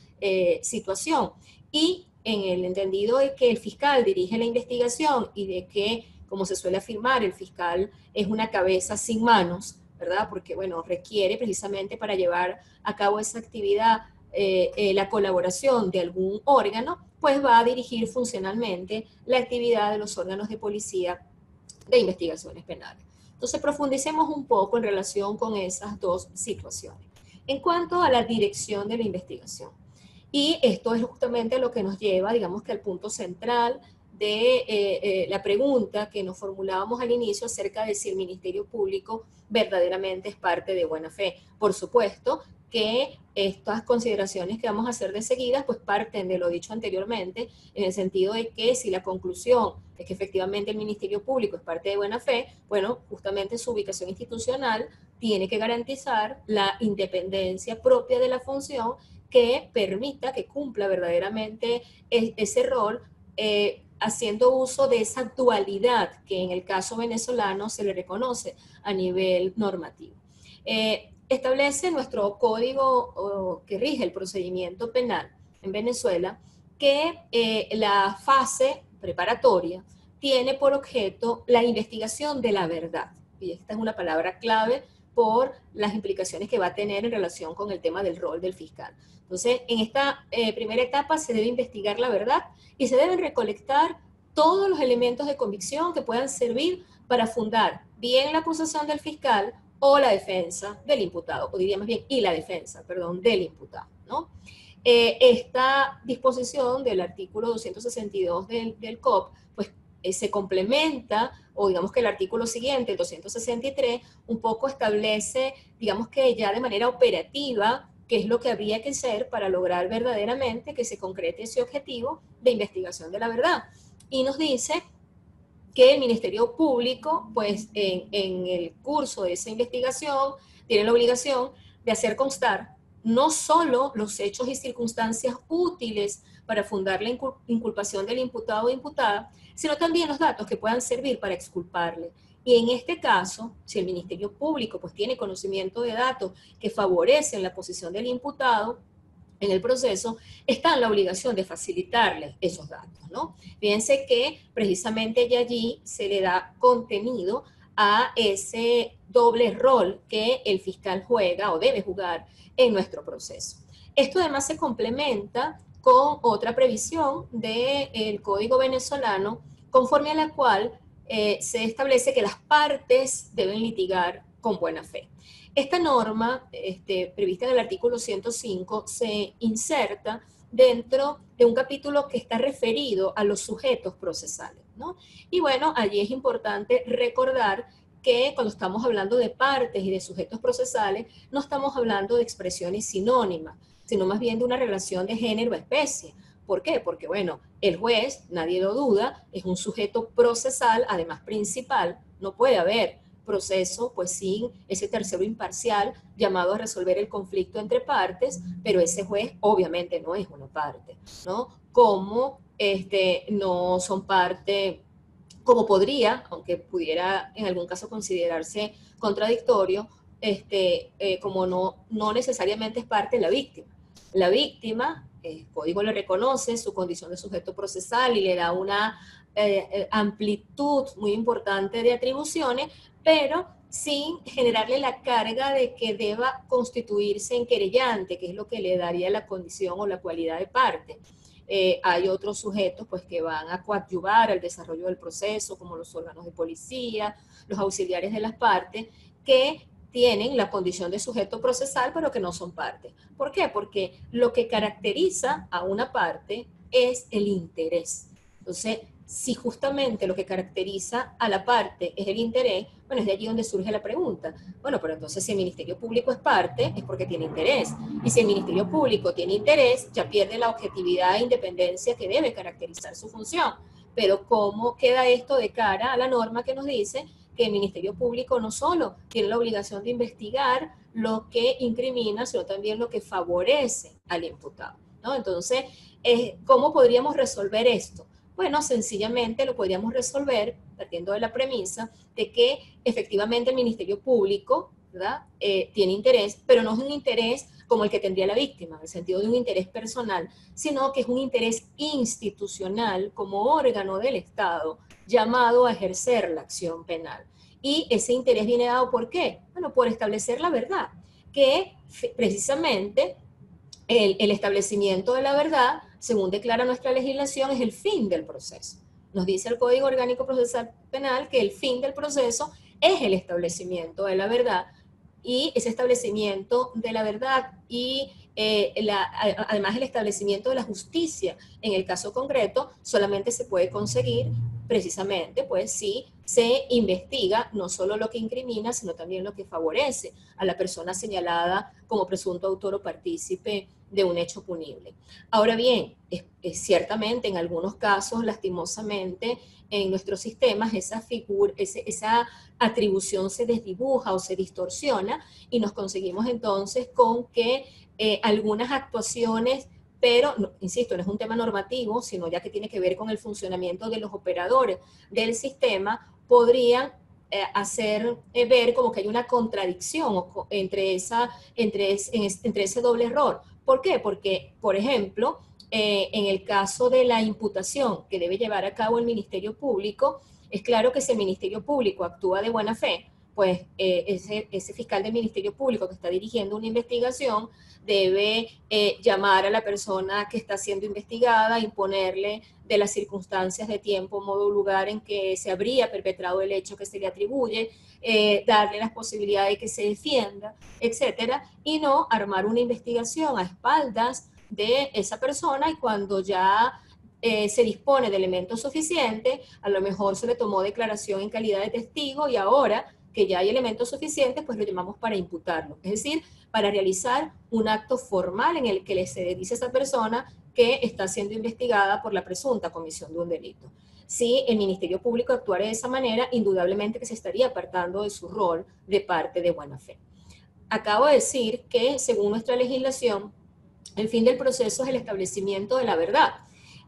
situación. Y en el entendido de que el fiscal dirige la investigación y de que, como se suele afirmar, el fiscal es una cabeza sin manos, ¿verdad? Porque, bueno, requiere precisamente para llevar a cabo esa actividad la colaboración de algún órgano, pues va a dirigir funcionalmente la actividad de los órganos de policía de investigaciones penales. Entonces, profundicemos un poco en relación con esas dos situaciones. En cuanto a la dirección de la investigación, y esto es justamente lo que nos lleva, digamos que al punto central de la pregunta que nos formulábamos al inicio acerca de si el Ministerio Público verdaderamente es parte de buena fe. Por supuesto que estas consideraciones que vamos a hacer de seguidas pues parten de lo dicho anteriormente, en el sentido de que si la conclusión es que efectivamente el Ministerio Público es parte de buena fe, bueno, justamente su ubicación institucional tiene que garantizar la independencia propia de la función que permita que cumpla verdaderamente ese rol, haciendo uso de esa dualidad que en el caso venezolano se le reconoce a nivel normativo. Establece nuestro código que rige el procedimiento penal en Venezuela que la fase preparatoria tiene por objeto la investigación de la verdad. Y esta es una palabra clave por las implicaciones que va a tener en relación con el tema del rol del fiscal. Entonces, en esta primera etapa se debe investigar la verdad y se deben recolectar todos los elementos de convicción que puedan servir para fundar bien la acusación del fiscal o la defensa del imputado, o diría más bien, y la defensa, perdón, del imputado, ¿no? Esta disposición del artículo 262 del COP, pues se complementa, o digamos que el artículo siguiente, el 263, un poco establece, digamos que ya de manera operativa, qué es lo que habría que hacer para lograr verdaderamente que se concrete ese objetivo de investigación de la verdad. Y nos dice que el Ministerio Público, pues en el curso de esa investigación, tiene la obligación de hacer constar no solo los hechos y circunstancias útiles para fundar la inculpación del imputado o imputada, sino también los datos que puedan servir para exculparle. Y en este caso, si el Ministerio Público pues tiene conocimiento de datos que favorecen la posición del imputado en el proceso, está en la obligación de facilitarle esos datos, ¿no? Fíjense que precisamente allí se le da contenido a ese doble rol que el fiscal juega o debe jugar en nuestro proceso. Esto además se complementa con otra previsión del Código venezolano, conforme a la cual se establece que las partes deben litigar con buena fe. Esta norma, prevista en el artículo 105, se inserta dentro de un capítulo que está referido a los sujetos procesales, ¿no? Y bueno, allí es importante recordar que cuando estamos hablando de partes y de sujetos procesales, no estamos hablando de expresiones sinónimas, sino más bien de una relación de género-especie. ¿Por qué? Porque, bueno, el juez, nadie lo duda, es un sujeto procesal, además principal, no puede haber proceso, pues sin ese tercero imparcial llamado a resolver el conflicto entre partes, pero ese juez obviamente no es una parte, ¿no? Como no son parte, como podría, aunque pudiera en algún caso considerarse contradictorio, como no necesariamente es parte la víctima. La víctima, el código le reconoce su condición de sujeto procesal y le da una amplitud muy importante de atribuciones, pero sin generarle la carga de que deba constituirse en querellante, que es lo que le daría la condición o la cualidad de parte. Hay otros sujetos pues, que van a coadyuvar al desarrollo del proceso, como los órganos de policía, los auxiliares de las partes, que tienen la condición de sujeto procesal, pero que no son parte. ¿Por qué? Porque lo que caracteriza a una parte es el interés. Entonces, si justamente lo que caracteriza a la parte es el interés, bueno, es de allí donde surge la pregunta. Bueno, pero entonces si el Ministerio Público es parte, es porque tiene interés. Y si el Ministerio Público tiene interés, ya pierde la objetividad e independencia que debe caracterizar su función. Pero ¿cómo queda esto de cara a la norma que nos dice que el Ministerio Público no solo tiene la obligación de investigar lo que incrimina, sino también lo que favorece al imputado, ¿no? Entonces, ¿cómo podríamos resolver esto? Bueno, sencillamente lo podríamos resolver partiendo de la premisa de que efectivamente el Ministerio Público, ¿verdad? Tiene interés, pero no es un interés como el que tendría la víctima, en el sentido de un interés personal, sino que es un interés institucional como órgano del Estado llamado a ejercer la acción penal. Y ese interés viene dado ¿por qué? Bueno, por establecer la verdad, que precisamente el establecimiento de la verdad, según declara nuestra legislación, es el fin del proceso. Nos dice el Código Orgánico Procesal Penal que el fin del proceso es el establecimiento de la verdad, y ese establecimiento de la verdad y además el establecimiento de la justicia en el caso concreto solamente se puede conseguir precisamente pues si se investiga no solo lo que incrimina, sino también lo que favorece a la persona señalada como presunto autor o partícipe de un hecho punible. Ahora bien, ciertamente en algunos casos, lastimosamente, en nuestros sistemas esa atribución se desdibuja o se distorsiona y nos conseguimos entonces con que algunas actuaciones, pero, insisto, no es un tema normativo, sino ya que tiene que ver con el funcionamiento de los operadores del sistema, podrían hacer ver como que hay una contradicción entre ese doble error. ¿Por qué? Porque, por ejemplo, en el caso de la imputación que debe llevar a cabo el Ministerio Público, es claro que si el Ministerio Público actúa de buena fe, pues ese fiscal del Ministerio Público que está dirigiendo una investigación debe llamar a la persona que está siendo investigada, imponerle de las circunstancias de tiempo, modo, lugar en que se habría perpetrado el hecho que se le atribuye, darle las posibilidades de que se defienda, etcétera, y no armar una investigación a espaldas de esa persona y cuando ya se dispone de elementos suficientes, a lo mejor se le tomó declaración en calidad de testigo y ahora que ya hay elementos suficientes, pues lo llamamos para imputarlo. Es decir, para realizar un acto formal en el que se le dice a esa persona que está siendo investigada por la presunta comisión de un delito. Si el Ministerio Público actuara de esa manera, indudablemente que se estaría apartando de su rol de parte de buena fe. Acabo de decir que, según nuestra legislación, el fin del proceso es el establecimiento de la verdad.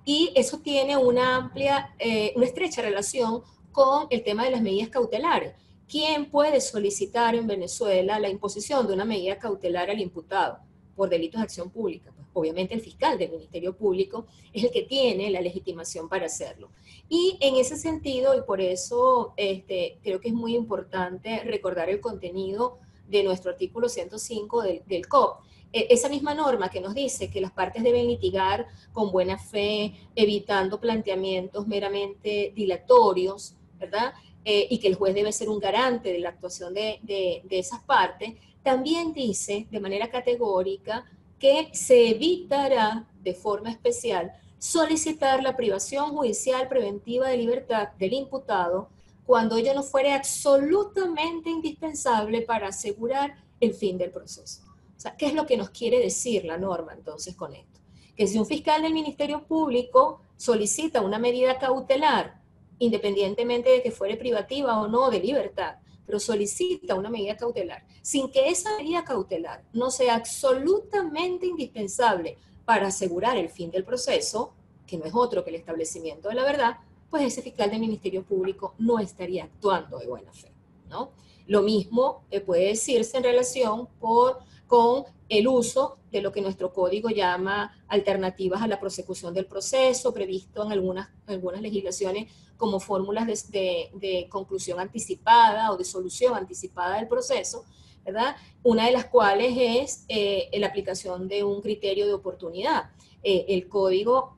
Y eso tiene una estrecha relación con el tema de las medidas cautelares. ¿Quién puede solicitar en Venezuela la imposición de una medida cautelar al imputado por delitos de acción pública? Pues obviamente el fiscal del Ministerio Público es el que tiene la legitimación para hacerlo. Y en ese sentido, y por eso creo que es muy importante recordar el contenido de nuestro artículo 105 del COP, esa misma norma que nos dice que las partes deben litigar con buena fe, evitando planteamientos meramente dilatorios, ¿verdad? Y que el juez debe ser un garante de la actuación de esas partes, también dice de manera categórica que se evitará de forma especial solicitar la privación judicial preventiva de libertad del imputado cuando ello no fuere absolutamente indispensable para asegurar el fin del proceso. O sea, ¿qué es lo que nos quiere decir la norma entonces con esto? Que si un fiscal del Ministerio Público solicita una medida cautelar, independientemente de que fuere privativa o no de libertad, pero solicita una medida cautelar, sin que esa medida cautelar no sea absolutamente indispensable para asegurar el fin del proceso, que no es otro que el establecimiento de la verdad, pues ese fiscal del Ministerio Público no estaría actuando de buena fe, ¿no? Lo mismo puede decirse en relación con el uso de lo que nuestro código llama alternativas a la prosecución del proceso, previsto en algunas legislaciones como fórmulas de conclusión anticipada o de solución anticipada del proceso, ¿verdad? Una de las cuales es la aplicación de un criterio de oportunidad. El código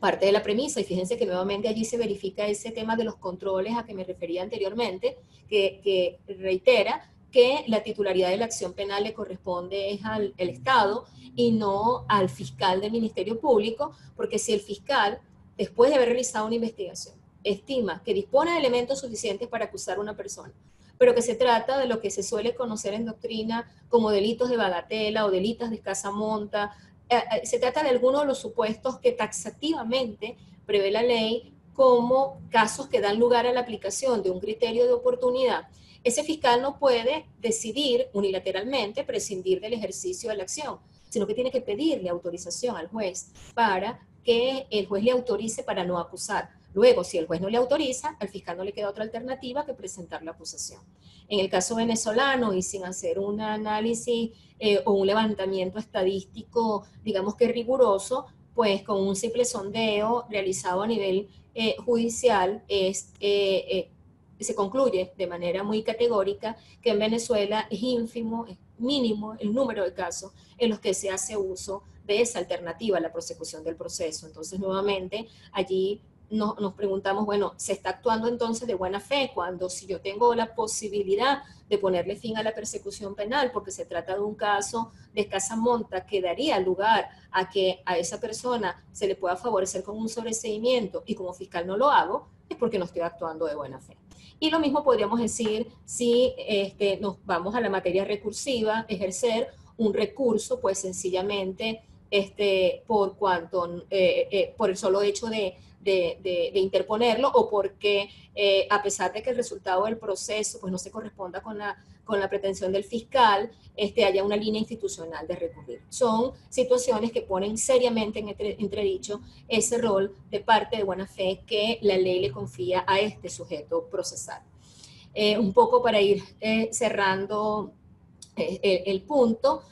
parte de la premisa, y fíjense que nuevamente allí se verifica ese tema de los controles a que me refería anteriormente, que reitera que la titularidad de la acción penal le corresponde es al Estado y no al fiscal del Ministerio Público, porque si el fiscal, después de haber realizado una investigación, estima que dispone de elementos suficientes para acusar a una persona, pero que se trata de lo que se suele conocer en doctrina como delitos de bagatela o delitos de escasa monta, se trata de algunos de los supuestos que taxativamente prevé la ley como casos que dan lugar a la aplicación de un criterio de oportunidad. Ese fiscal no puede decidir unilateralmente prescindir del ejercicio de la acción, sino que tiene que pedirle autorización al juez para que el juez le autorice para no acusar. Luego, si el juez no le autoriza, al fiscal no le queda otra alternativa que presentar la acusación. En el caso venezolano, y sin hacer un análisis o un levantamiento estadístico, digamos que riguroso, pues con un simple sondeo realizado a nivel judicial se concluye de manera muy categórica que en Venezuela es ínfimo, es mínimo el número de casos en los que se hace uso de esa alternativa a la prosecución del proceso. Entonces, nuevamente, allí nos preguntamos, bueno, ¿se está actuando entonces de buena fe cuando si yo tengo la posibilidad de ponerle fin a la persecución penal porque se trata de un caso de escasa monta que daría lugar a que a esa persona se le pueda favorecer con un sobreseimiento y como fiscal no lo hago, es porque no estoy actuando de buena fe? Y lo mismo podríamos decir si nos vamos a la materia recursiva, ejercer un recurso, pues sencillamente por el solo hecho de interponerlo o porque a pesar de que el resultado del proceso pues no se corresponda con la pretensión del fiscal, haya una línea institucional de recurrir. Son situaciones que ponen seriamente en entredicho ese rol de parte de buena fe que la ley le confía a este sujeto procesal. Un poco para ir cerrando el punto,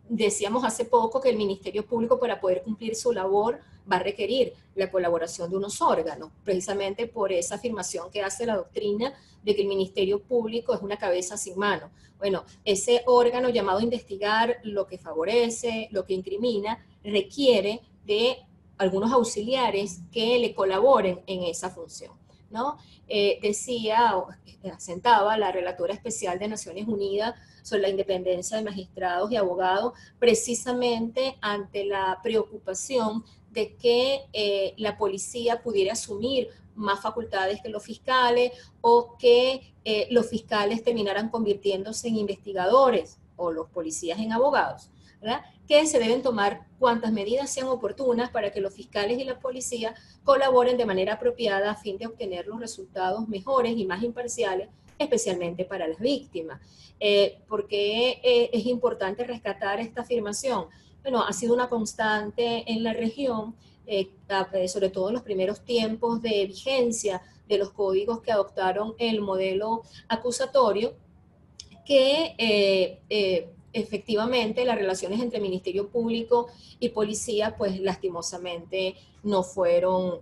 decíamos hace poco que el Ministerio Público, para poder cumplir su labor, va a requerir la colaboración de unos órganos, precisamente por esa afirmación que hace la doctrina de que el Ministerio Público es una cabeza sin mano. Bueno, ese órgano llamado a investigar lo que favorece, lo que incrimina, requiere de algunos auxiliares que le colaboren en esa función, ¿no? Decía, asentaba la relatora especial de Naciones Unidas sobre la independencia de magistrados y abogados, precisamente ante la preocupación de que la policía pudiera asumir más facultades que los fiscales o que los fiscales terminaran convirtiéndose en investigadores o los policías en abogados. ¿verdad? Que se deben tomar cuantas medidas sean oportunas para que los fiscales y la policía colaboren de manera apropiada a fin de obtener los resultados mejores y más imparciales, especialmente para las víctimas. ¿Por qué es importante rescatar esta afirmación? Bueno, ha sido una constante en la región, sobre todo en los primeros tiempos de vigencia de los códigos que adoptaron el modelo acusatorio, que efectivamente las relaciones entre Ministerio Público y policía, pues lastimosamente no fueron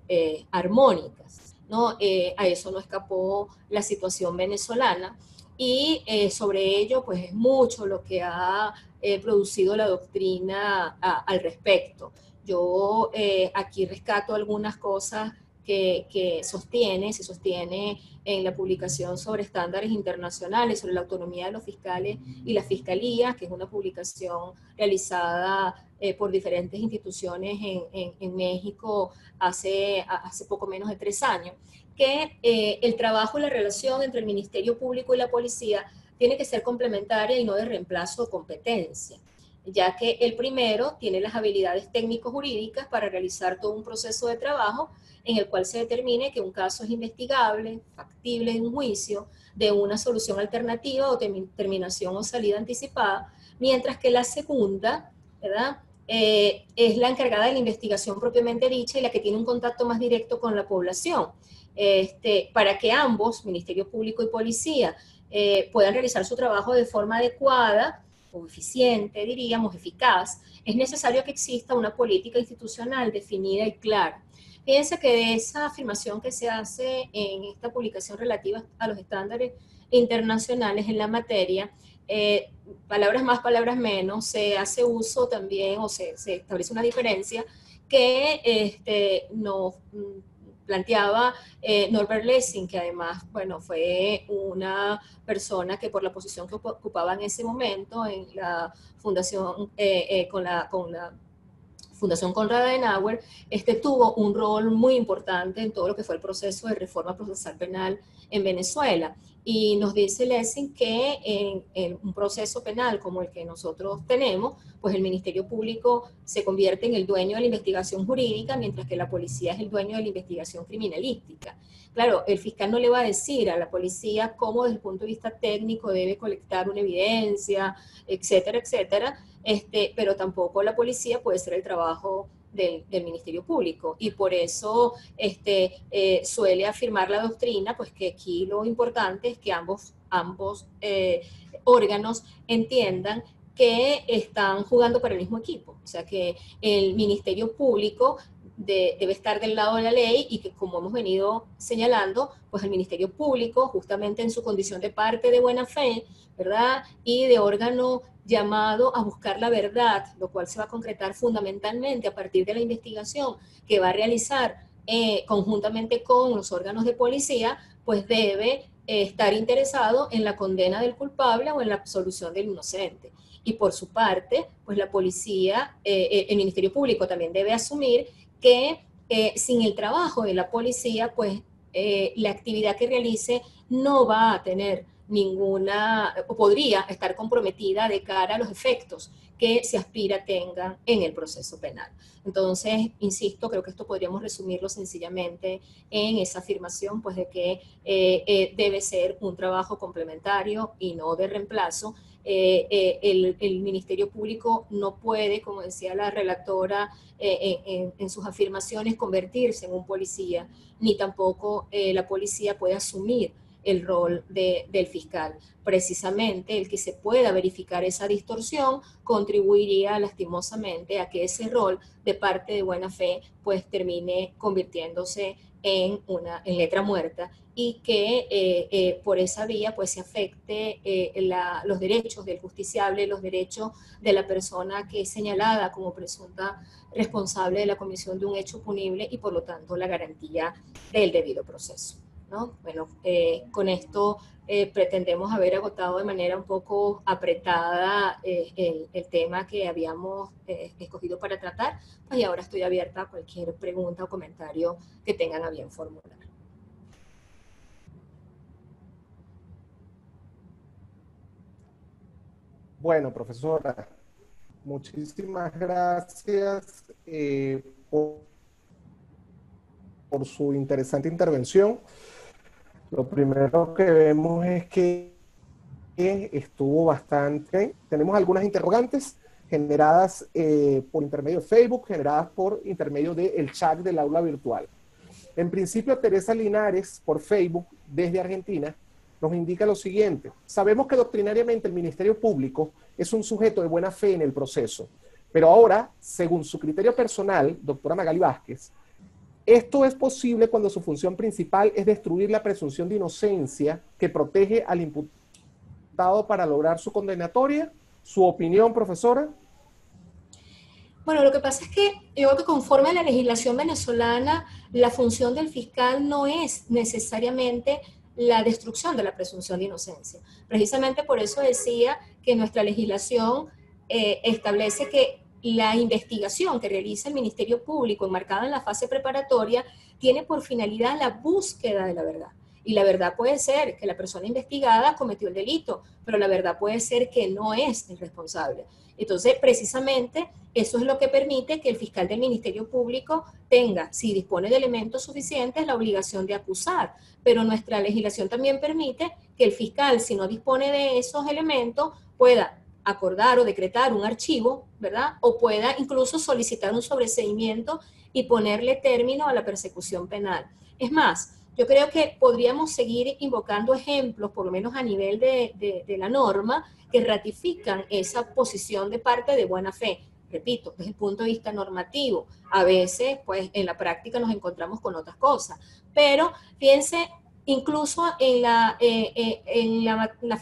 armónicas, ¿no? A eso no escapó la situación venezolana y sobre ello, pues es mucho lo que ha producido la doctrina al respecto. Yo aquí rescato algunas cosas que se sostiene en la publicación sobre estándares internacionales, sobre la autonomía de los fiscales y la fiscalía, que es una publicación realizada por diferentes instituciones en México hace poco menos de 3 años, que el trabajo y la relación entre el Ministerio Público y la policía tiene que ser complementaria y no de reemplazo o competencia, ya que el primero tiene las habilidades técnico-jurídicas para realizar todo un proceso de trabajo en el cual se determine que un caso es investigable, factible de un juicio, de una solución alternativa o terminación o salida anticipada, mientras que la segunda, ¿verdad? Es la encargada de la investigación propiamente dicha y la que tiene un contacto más directo con la población. Para que ambos, Ministerio Público y Policía, puedan realizar su trabajo de forma adecuada o eficiente, diríamos, eficaz, es necesario que exista una política institucional definida y clara. Fíjense que de esa afirmación que se hace en esta publicación relativa a los estándares internacionales en la materia, palabras más, palabras menos, se hace uso también o se establece una diferencia que nos planteaba Norbert Lessing, que además, bueno, fue una persona que por la posición que ocupaba en ese momento en la fundación, con la Fundación Konrad Adenauer, tuvo un rol muy importante en todo lo que fue el proceso de reforma procesal penal en Venezuela. Y nos dice Lessing que en un proceso penal como el que nosotros tenemos, pues el Ministerio Público se convierte en el dueño de la investigación jurídica, mientras que la policía es el dueño de la investigación criminalística. Claro, el fiscal no le va a decir a la policía cómo desde el punto de vista técnico debe colectar una evidencia, etcétera, etcétera, pero tampoco la policía puede ser el trabajo del Ministerio Público. Y por eso suele afirmar la doctrina, pues que aquí lo importante es que ambos órganos entiendan que están jugando para el mismo equipo. O sea, que el Ministerio Público debe estar del lado de la ley y que, como hemos venido señalando, pues el Ministerio Público, justamente en su condición de parte de buena fe, ¿verdad? Y de órgano llamado a buscar la verdad, lo cual se va a concretar fundamentalmente a partir de la investigación que va a realizar conjuntamente con los órganos de policía, pues debe estar interesado en la condena del culpable o en la absolución del inocente. Y por su parte, pues la policía, el Ministerio Público también debe asumir que sin el trabajo de la policía, pues la actividad que realice no va a tener ninguna, o podría estar comprometida de cara a los efectos que se aspira tengan en el proceso penal. Entonces, insisto, creo que esto podríamos resumirlo sencillamente en esa afirmación, pues de que debe ser un trabajo complementario y no de reemplazo. El Ministerio Público no puede, como decía la relatora en sus afirmaciones, convertirse en un policía, ni tampoco la policía puede asumir el rol del fiscal. Precisamente el que se pueda verificar esa distorsión contribuiría lastimosamente a que ese rol de parte de buena fe pues termine convirtiéndose en letra muerta y que por esa vía pues se afecte los derechos del justiciable, los derechos de la persona que es señalada como presunta responsable de la comisión de un hecho punible y por lo tanto la garantía del debido proceso, ¿no? Bueno, con esto pretendemos haber agotado de manera un poco apretada el tema que habíamos escogido para tratar, pues y ahora estoy abierta a cualquier pregunta o comentario que tengan a bien formular. Bueno, profesora, Muchísimas gracias por su interesante intervención. Lo primero que vemos es que estuvo bastante. Tenemos algunas interrogantes generadas por intermedio de Facebook, generadas por intermedio del chat del aula virtual. En principio, Teresa Linares, por Facebook, desde Argentina, nos indica lo siguiente. Sabemos que doctrinariamente el Ministerio Público es un sujeto de buena fe en el proceso, pero ahora, según su criterio personal, doctora Magali Vázquez, esto es posible cuando su función principal es destruir la presunción de inocencia que protege al imputado para lograr su condenatoria. ¿Su opinión, profesora? Bueno, lo que pasa es que yo creo que conforme a la legislación venezolana, la función del fiscal no es necesariamente la destrucción de la presunción de inocencia. Precisamente por eso decía que nuestra legislación establece que la investigación que realiza el Ministerio Público, enmarcada en la fase preparatoria, tiene por finalidad la búsqueda de la verdad. Y la verdad puede ser que la persona investigada cometió el delito, pero la verdad puede ser que no es el responsable. Entonces, precisamente, eso es lo que permite que el fiscal del Ministerio Público tenga, si dispone de elementos suficientes, la obligación de acusar. Pero nuestra legislación también permite que el fiscal, si no dispone de esos elementos, pueda acordar o decretar un archivo, ¿verdad? O pueda incluso solicitar un sobreseimiento y ponerle término a la persecución penal. Es más, yo creo que podríamos seguir invocando ejemplos, por lo menos a nivel de la norma, que ratifican esa posición de parte de buena fe. Repito, desde el punto de vista normativo. A veces, pues, en la práctica nos encontramos con otras cosas. Pero, fíjense, incluso en la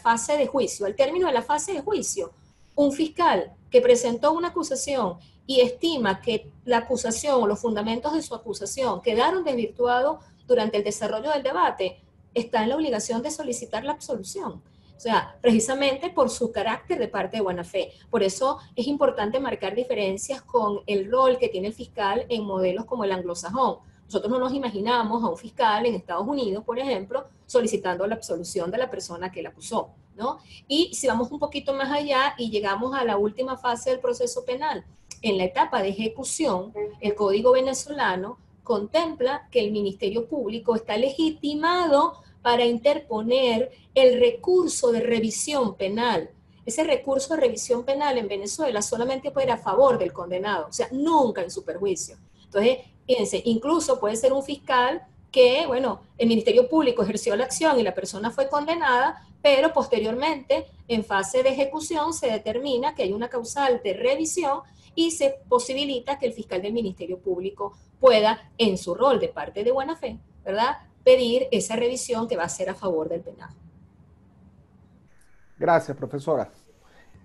fase de juicio, al término de la fase de juicio, un fiscal que presentó una acusación y estima que la acusación o los fundamentos de su acusación quedaron desvirtuados durante el desarrollo del debate, está en la obligación de solicitar la absolución. O sea, precisamente por su carácter de parte de buena fe. Por eso es importante marcar diferencias con el rol que tiene el fiscal en modelos como el anglosajón. Nosotros no nos imaginamos a un fiscal en Estados Unidos, por ejemplo, solicitando la absolución de la persona que la acusó, ¿no? Y si vamos un poquito más allá y llegamos a la última fase del proceso penal, en la etapa de ejecución, el Código venezolano contempla que el Ministerio Público está legitimado para interponer el recurso de revisión penal. Ese recurso de revisión penal en Venezuela solamente puede ir a favor del condenado, o sea, nunca en su perjuicio. Entonces, fíjense, incluso puede ser un fiscal que, bueno, el Ministerio Público ejerció la acción y la persona fue condenada, pero posteriormente, en fase de ejecución, se determina que hay una causal de revisión y se posibilita que el fiscal del Ministerio Público pueda, en su rol de parte de buena fe, ¿verdad?, pedir esa revisión que va a ser a favor del penado. Gracias, profesora.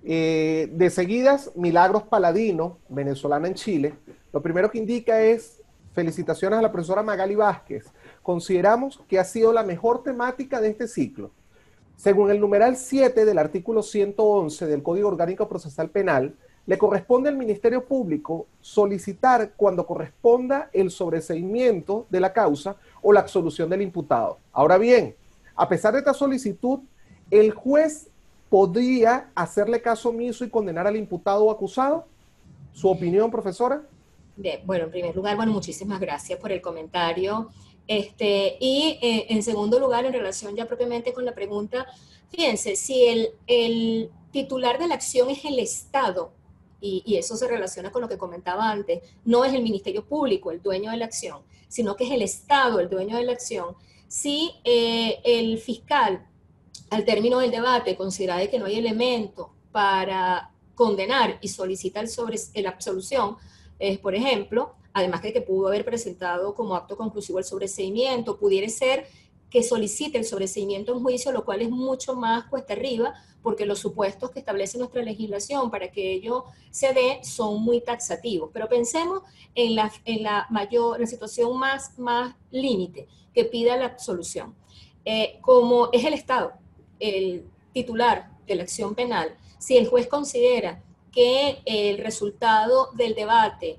De seguidas, Milagros Paladino, venezolana en Chile, lo primero que indica es felicitaciones a la profesora Magali Vázquez. Consideramos que ha sido la mejor temática de este ciclo. Según el numeral 7 del artículo 111 del Código Orgánico Procesal Penal, le corresponde al Ministerio Público solicitar cuando corresponda el sobreseimiento de la causa o la absolución del imputado. Ahora bien, a pesar de esta solicitud, el juez podría hacerle caso omiso y condenar al imputado o acusado. ¿Su opinión, profesora? Bien, bueno, en primer lugar, bueno, muchísimas gracias por el comentario. En segundo lugar, en relación ya propiamente con la pregunta, fíjense, si el titular de la acción es el Estado, y eso se relaciona con lo que comentaba antes, no es el Ministerio Público el dueño de la acción, sino que es el Estado el dueño de la acción. Si el fiscal, al término del debate, considera que no hay elemento para condenar y solicita la absolución, por ejemplo, además de que pudo haber presentado como acto conclusivo el sobreseimiento, pudiera ser que solicite el sobreseimiento en juicio, lo cual es mucho más cuesta arriba, porque los supuestos que establece nuestra legislación para que ello se dé son muy taxativos. Pero pensemos en la situación más límite, que pida la absolución. Como es el Estado el titular de la acción penal, si el juez considera que el resultado del debate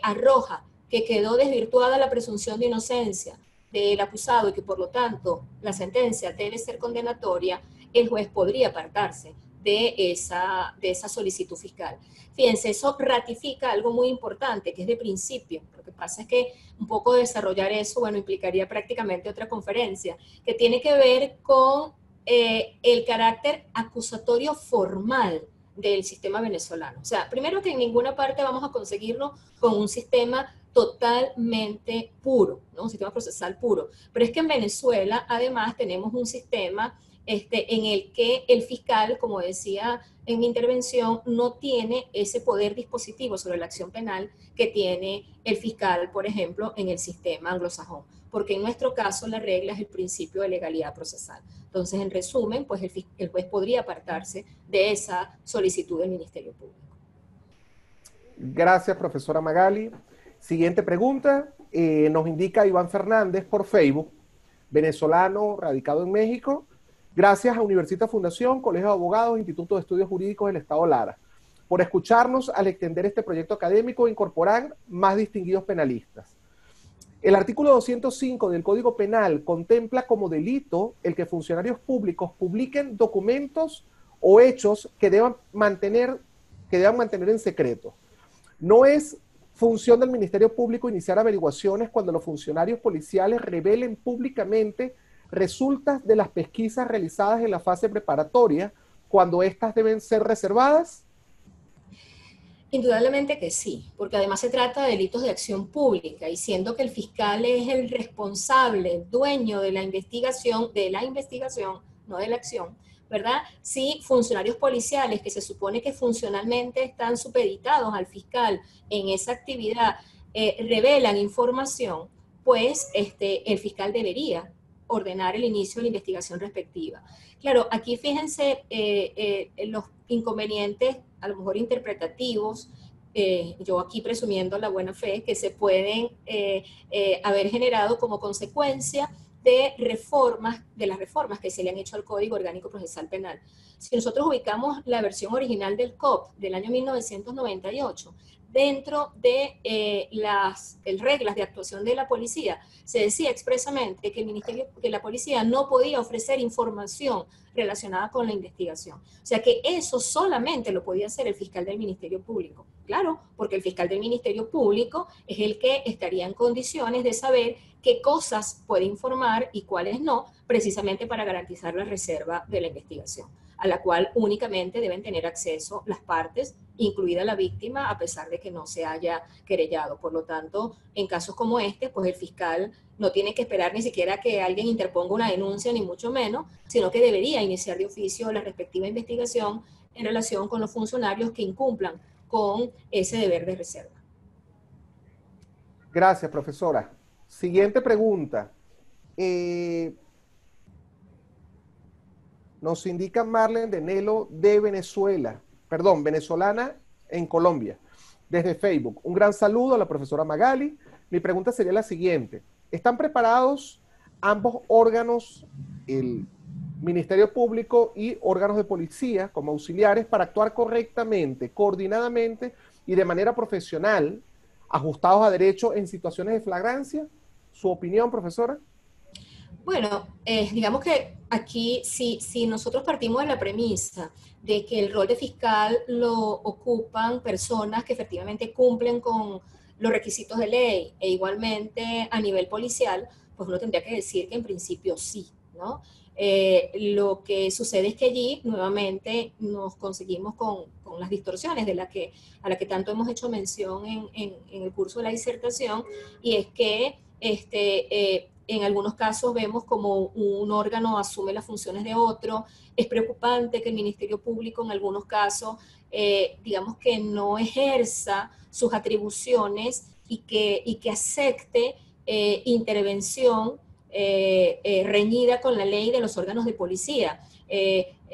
arroja que quedó desvirtuada la presunción de inocencia del acusado y que por lo tanto la sentencia debe ser condenatoria, el juez podría apartarse de esa solicitud fiscal. Fíjense, eso ratifica algo muy importante, que es de principio. Lo que pasa es que un poco desarrollar eso, bueno, implicaría prácticamente otra conferencia, que tiene que ver con el carácter acusatorio formal del sistema venezolano. O sea, primero que en ninguna parte vamos a conseguirlo con un sistema totalmente puro, ¿no? Un sistema procesal puro. Pero es que en Venezuela, además, tenemos un sistema en el que el fiscal, como decía en mi intervención, no tiene ese poder dispositivo sobre la acción penal que tiene el fiscal, por ejemplo, en el sistema anglosajón, porque en nuestro caso la regla es el principio de legalidad procesal. Entonces, en resumen, pues el juez podría apartarse de esa solicitud del Ministerio Público. Gracias, profesora Magali. Siguiente pregunta, nos indica Iván Fernández por Facebook, venezolano radicado en México. Gracias a Universitas Fundación, Colegio de Abogados, Instituto de Estudios Jurídicos del Estado Lara, por escucharnos al extender este proyecto académico e incorporar más distinguidos penalistas. El artículo 205 del Código Penal contempla como delito el que funcionarios públicos publiquen documentos o hechos que deban mantener en secreto. No es función del Ministerio Público iniciar averiguaciones cuando los funcionarios policiales revelen públicamente resultas de las pesquisas realizadas en la fase preparatoria, cuando éstas deben ser reservadas. Indudablemente que sí, porque además se trata de delitos de acción pública y siendo que el fiscal es el responsable, el dueño de la investigación, no de la acción, ¿verdad? Si funcionarios policiales que se supone que funcionalmente están supeditados al fiscal en esa actividad revelan información, pues el fiscal debería ordenar el inicio de la investigación respectiva. Claro, aquí fíjense los inconvenientes, a lo mejor interpretativos, yo aquí presumiendo la buena fe, que se pueden haber generado como consecuencia de las reformas que se le han hecho al Código Orgánico Procesal Penal. Si nosotros ubicamos la versión original del COP del año 1998, dentro de las reglas de actuación de la policía, se decía expresamente que la policía no podía ofrecer información relacionada con la investigación. O sea que eso solamente lo podía hacer el fiscal del Ministerio Público. Claro, porque el fiscal del Ministerio Público es el que estaría en condiciones de saber qué cosas puede informar y cuáles no, precisamente para garantizar la reserva de la investigación, a la cual únicamente deben tener acceso las partes, incluida la víctima, a pesar de que no se haya querellado. Por lo tanto, en casos como este, pues el fiscal no tiene que esperar ni siquiera que alguien interponga una denuncia, ni mucho menos, sino que debería iniciar de oficio la respectiva investigación en relación con los funcionarios que incumplan con ese deber de reserva. Gracias, profesora. Siguiente pregunta. Nos indica Marlene de Nelo de Venezuela, perdón, venezolana en Colombia, desde Facebook. Un gran saludo a la profesora Magali. Mi pregunta sería la siguiente. ¿Están preparados ambos órganos, el Ministerio Público y órganos de policía como auxiliares, para actuar correctamente, coordinadamente y de manera profesional, ajustados a derecho en situaciones de flagrancia? ¿Su opinión, profesora? Bueno, digamos que aquí si nosotros partimos de la premisa de que el rol de fiscal lo ocupan personas que efectivamente cumplen con los requisitos de ley e igualmente a nivel policial, pues uno tendría que decir que en principio sí, ¿no? Lo que sucede es que allí nuevamente nos conseguimos con las distorsiones a la que tanto hemos hecho mención en el curso de la disertación, y es que en algunos casos vemos como un órgano asume las funciones de otro. Es preocupante que el Ministerio Público en algunos casos, digamos que no ejerza sus atribuciones y que acepte intervención reñida con la ley de los órganos de policía.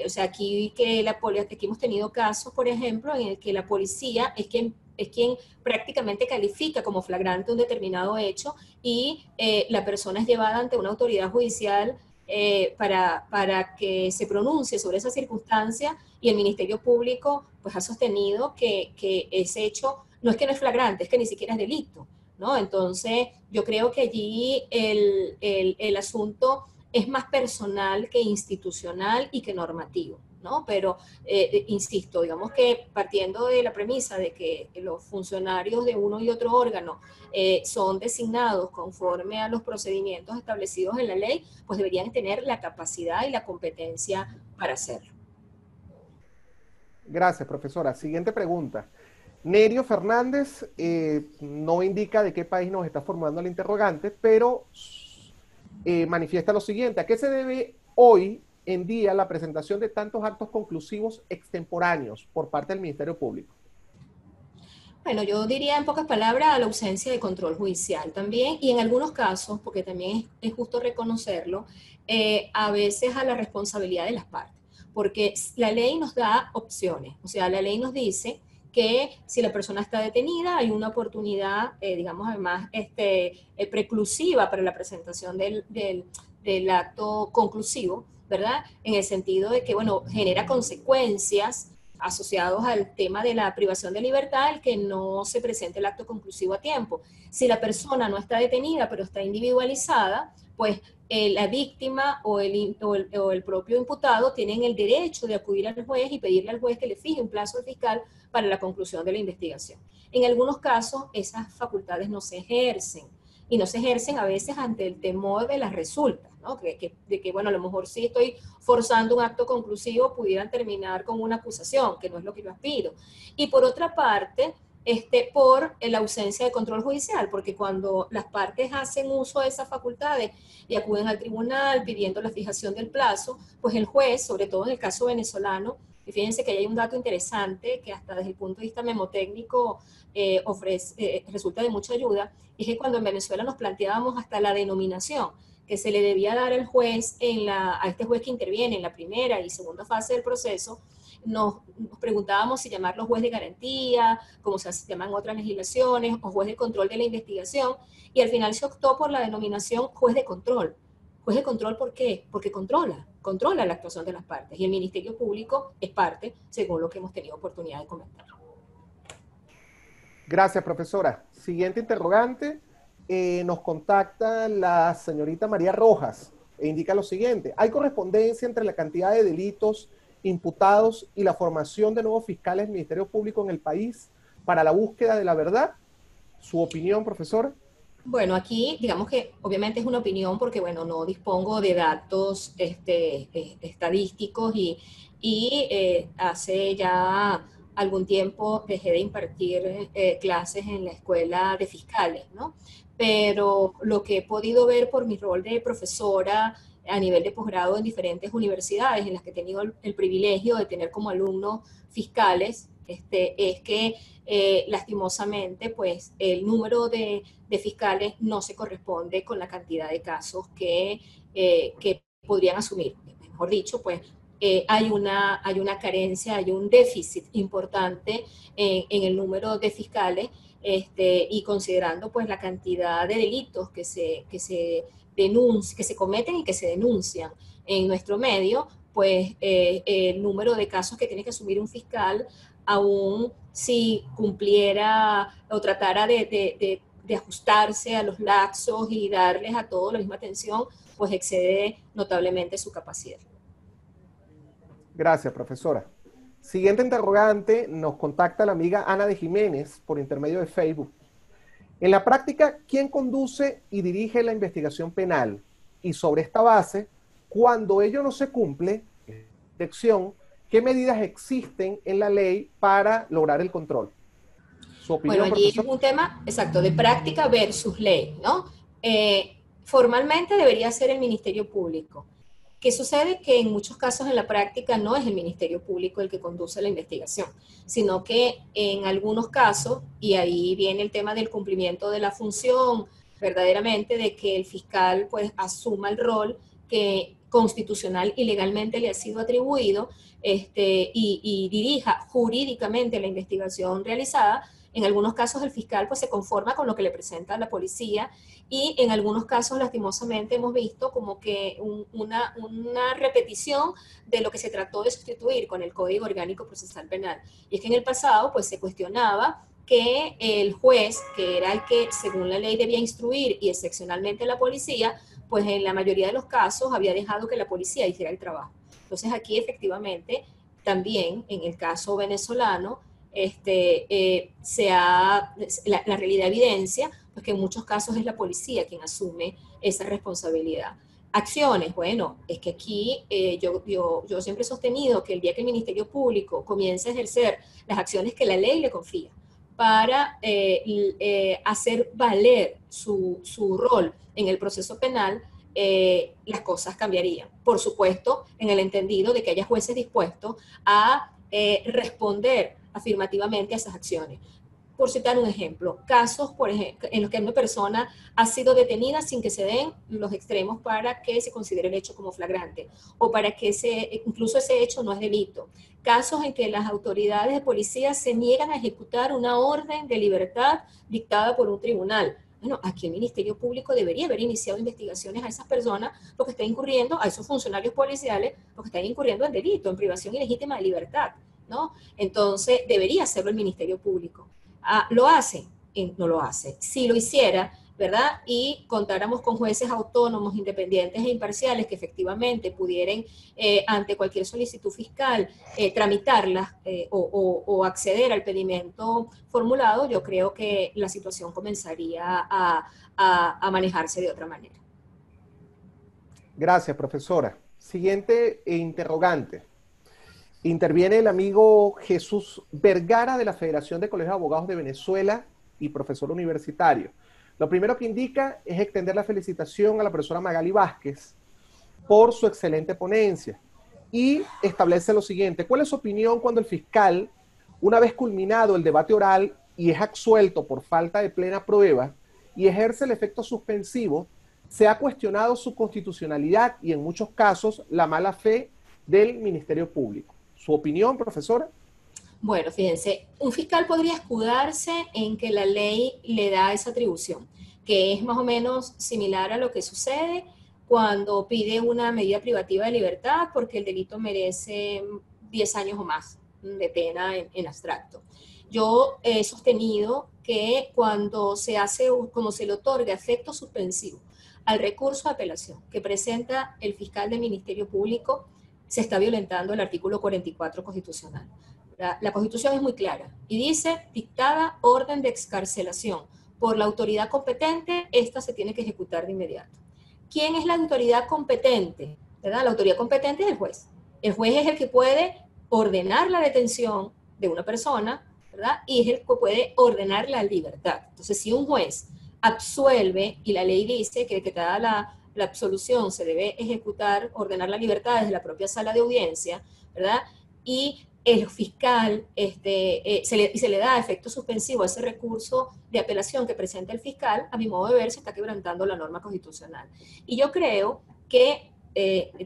O sea, aquí hemos tenido casos, por ejemplo, en el que la policía es quien prácticamente califica como flagrante un determinado hecho y la persona es llevada ante una autoridad judicial para que se pronuncie sobre esa circunstancia, y el Ministerio Público pues ha sostenido que ese hecho no es que no es flagrante, es que ni siquiera es delito, ¿no? Entonces yo creo que allí el asunto es más personal que institucional y que normativo, ¿no? Pero, insisto, digamos que partiendo de la premisa de que los funcionarios de uno y otro órgano son designados conforme a los procedimientos establecidos en la ley, pues deberían tener la capacidad y la competencia para hacerlo. Gracias, profesora. Siguiente pregunta. Nerio Fernández no indica de qué país nos está formulando el interrogante, pero manifiesta lo siguiente: ¿a qué se debe hoy en día la presentación de tantos actos conclusivos extemporáneos por parte del Ministerio Público? Bueno, yo diría en pocas palabras a la ausencia de control judicial también, y en algunos casos, porque también es justo reconocerlo, a veces a la responsabilidad de las partes, porque la ley nos da opciones, o sea, la ley nos dice que si la persona está detenida hay una oportunidad, digamos además, preclusiva para la presentación del acto conclusivo, ¿verdad? En el sentido de que, bueno, genera consecuencias asociados al tema de la privación de libertad, el que no se presente el acto conclusivo a tiempo. Si la persona no está detenida, pero está individualizada, pues la víctima o el propio imputado tienen el derecho de acudir al juez y pedirle al juez que le fije un plazo al fiscal para la conclusión de la investigación. En algunos casos, esas facultades no se ejercen, y no se ejercen a veces ante el temor de las resultas, ¿no? De que, bueno, a lo mejor si estoy forzando un acto conclusivo pudieran terminar con una acusación, que no es lo que yo aspiro. Y por otra parte, por la ausencia de control judicial, porque cuando las partes hacen uso de esas facultades y acuden al tribunal pidiendo la fijación del plazo, pues el juez, sobre todo en el caso venezolano, y fíjense que hay un dato interesante que hasta desde el punto de vista memotécnico resulta de mucha ayuda, y es que cuando en Venezuela nos planteábamos hasta la denominación que se le debía dar al juez, a este juez que interviene en la primera y segunda fase del proceso, nos preguntábamos si llamarlo juez de garantía, como se llaman otras legislaciones, o juez de control de la investigación, y al final se optó por la denominación juez de control. Juez de control, ¿por qué? Porque controla la actuación de las partes, y el Ministerio Público es parte, según lo que hemos tenido oportunidad de comentar. Gracias, profesora. Siguiente interrogante. Nos contacta la señorita María Rojas e indica lo siguiente: ¿hay correspondencia entre la cantidad de delitos imputados y la formación de nuevos fiscales del Ministerio Público en el país para la búsqueda de la verdad? ¿Su opinión, profesora? Bueno, aquí digamos que obviamente es una opinión porque, bueno, no dispongo de datos estadísticos y hace ya algún tiempo dejé de impartir clases en la escuela de fiscales, ¿no? Pero lo que he podido ver por mi rol de profesora a nivel de posgrado en diferentes universidades en las que he tenido el privilegio de tener como alumnos fiscales, es que lastimosamente pues el número de fiscales no se corresponde con la cantidad de casos que podrían asumir. Mejor dicho, pues hay una carencia, hay un déficit importante en el número de fiscales, y considerando pues la cantidad de delitos que se cometen y que se denuncian en nuestro medio, pues el número de casos que tiene que asumir un fiscal, aún si cumpliera o tratara de ajustarse a los lapsos y darles a todos la misma atención, pues excede notablemente su capacidad. Gracias, profesora. Siguiente interrogante, nos contacta la amiga Ana de Jiménez por intermedio de Facebook. En la práctica, ¿quién conduce y dirige la investigación penal? Y sobre esta base, cuando ello no se cumple, dirección, ¿qué medidas existen en la ley para lograr el control? Su opinión, bueno, allí profesor. es un tema, exacto, de práctica versus ley, ¿no? Formalmente debería ser el Ministerio Público. ¿Qué sucede? Que en muchos casos en la práctica no es el Ministerio Público el que conduce la investigación, sino que en algunos casos, y ahí viene el tema del cumplimiento de la función, verdaderamente de que el fiscal pues asuma el rol que constitucional y legalmente le ha sido atribuido, y dirija jurídicamente la investigación realizada. En algunos casos el fiscal pues se conforma con lo que le presenta la policía, y en algunos casos lastimosamente hemos visto como que una repetición de lo que se trató de sustituir con el Código Orgánico Procesal Penal. Y es que en el pasado pues se cuestionaba que el juez, que era el que según la ley debía instruir y excepcionalmente la policía, pues en la mayoría de los casos había dejado que la policía hiciera el trabajo. Entonces aquí efectivamente también en el caso venezolano, la realidad evidencia pues que en muchos casos es la policía quien asume esa responsabilidad. Acciones, bueno, es que aquí yo siempre he sostenido que el día que el Ministerio Público comience a ejercer las acciones que la ley le confía para hacer valer su rol en el proceso penal, las cosas cambiarían. Por supuesto, en el entendido de que haya jueces dispuestos a responder afirmativamente a esas acciones. Por citar un ejemplo, casos en los que una persona ha sido detenida sin que se den los extremos para que se considere el hecho como flagrante o para que incluso ese hecho no es delito. Casos en que las autoridades de policía se niegan a ejecutar una orden de libertad dictada por un tribunal. Bueno, aquí el Ministerio Público debería haber iniciado investigaciones a esas personas porque están incurriendo, a esos funcionarios policiales, porque están incurriendo en delito, en privación ilegítima de libertad, ¿no? Entonces, debería hacerlo el Ministerio Público. ¿Lo hace? No lo hace. Si lo hiciera, ¿verdad? Y contáramos con jueces autónomos, independientes e imparciales que efectivamente pudieran, ante cualquier solicitud fiscal, tramitarla o acceder al pedimento formulado, yo creo que la situación comenzaría a manejarse de otra manera. Gracias, profesora. Siguiente interrogante. Interviene el amigo Jesús Vergara de la Federación de Colegios de Abogados de Venezuela y profesor universitario. Lo primero que indica es extender la felicitación a la profesora Magali Vázquez por su excelente ponencia y establece lo siguiente: ¿cuál es su opinión cuando el fiscal, una vez culminado el debate oral y es absuelto por falta de plena prueba y ejerce el efecto suspensivo, se ha cuestionado su constitucionalidad y en muchos casos la mala fe del Ministerio Público? ¿Su opinión, profesora? Bueno, fíjense, un fiscal podría escudarse en que la ley le da esa atribución, que es más o menos similar a lo que sucede cuando pide una medida privativa de libertad porque el delito merece 10 años o más de pena en abstracto. Yo he sostenido que cuando se le otorga efecto suspensivo al recurso de apelación que presenta el fiscal del Ministerio Público, se está violentando el artículo 44 constitucional. La Constitución es muy clara y dice: dictada orden de excarcelación por la autoridad competente, esta se tiene que ejecutar de inmediato. ¿Quién es la autoridad competente? ¿Verdad? La autoridad competente es el juez. El juez es el que puede ordenar la detención de una persona, ¿verdad? Y es el que puede ordenar la libertad. Entonces, si un juez absuelve y la ley dice que dada la absolución se debe ejecutar, ordenar la libertad desde la propia sala de audiencia, ¿verdad? Y el fiscal se le da efecto suspensivo a ese recurso de apelación que presenta el fiscal, a mi modo de ver, se está quebrantando la norma constitucional. Y yo creo que,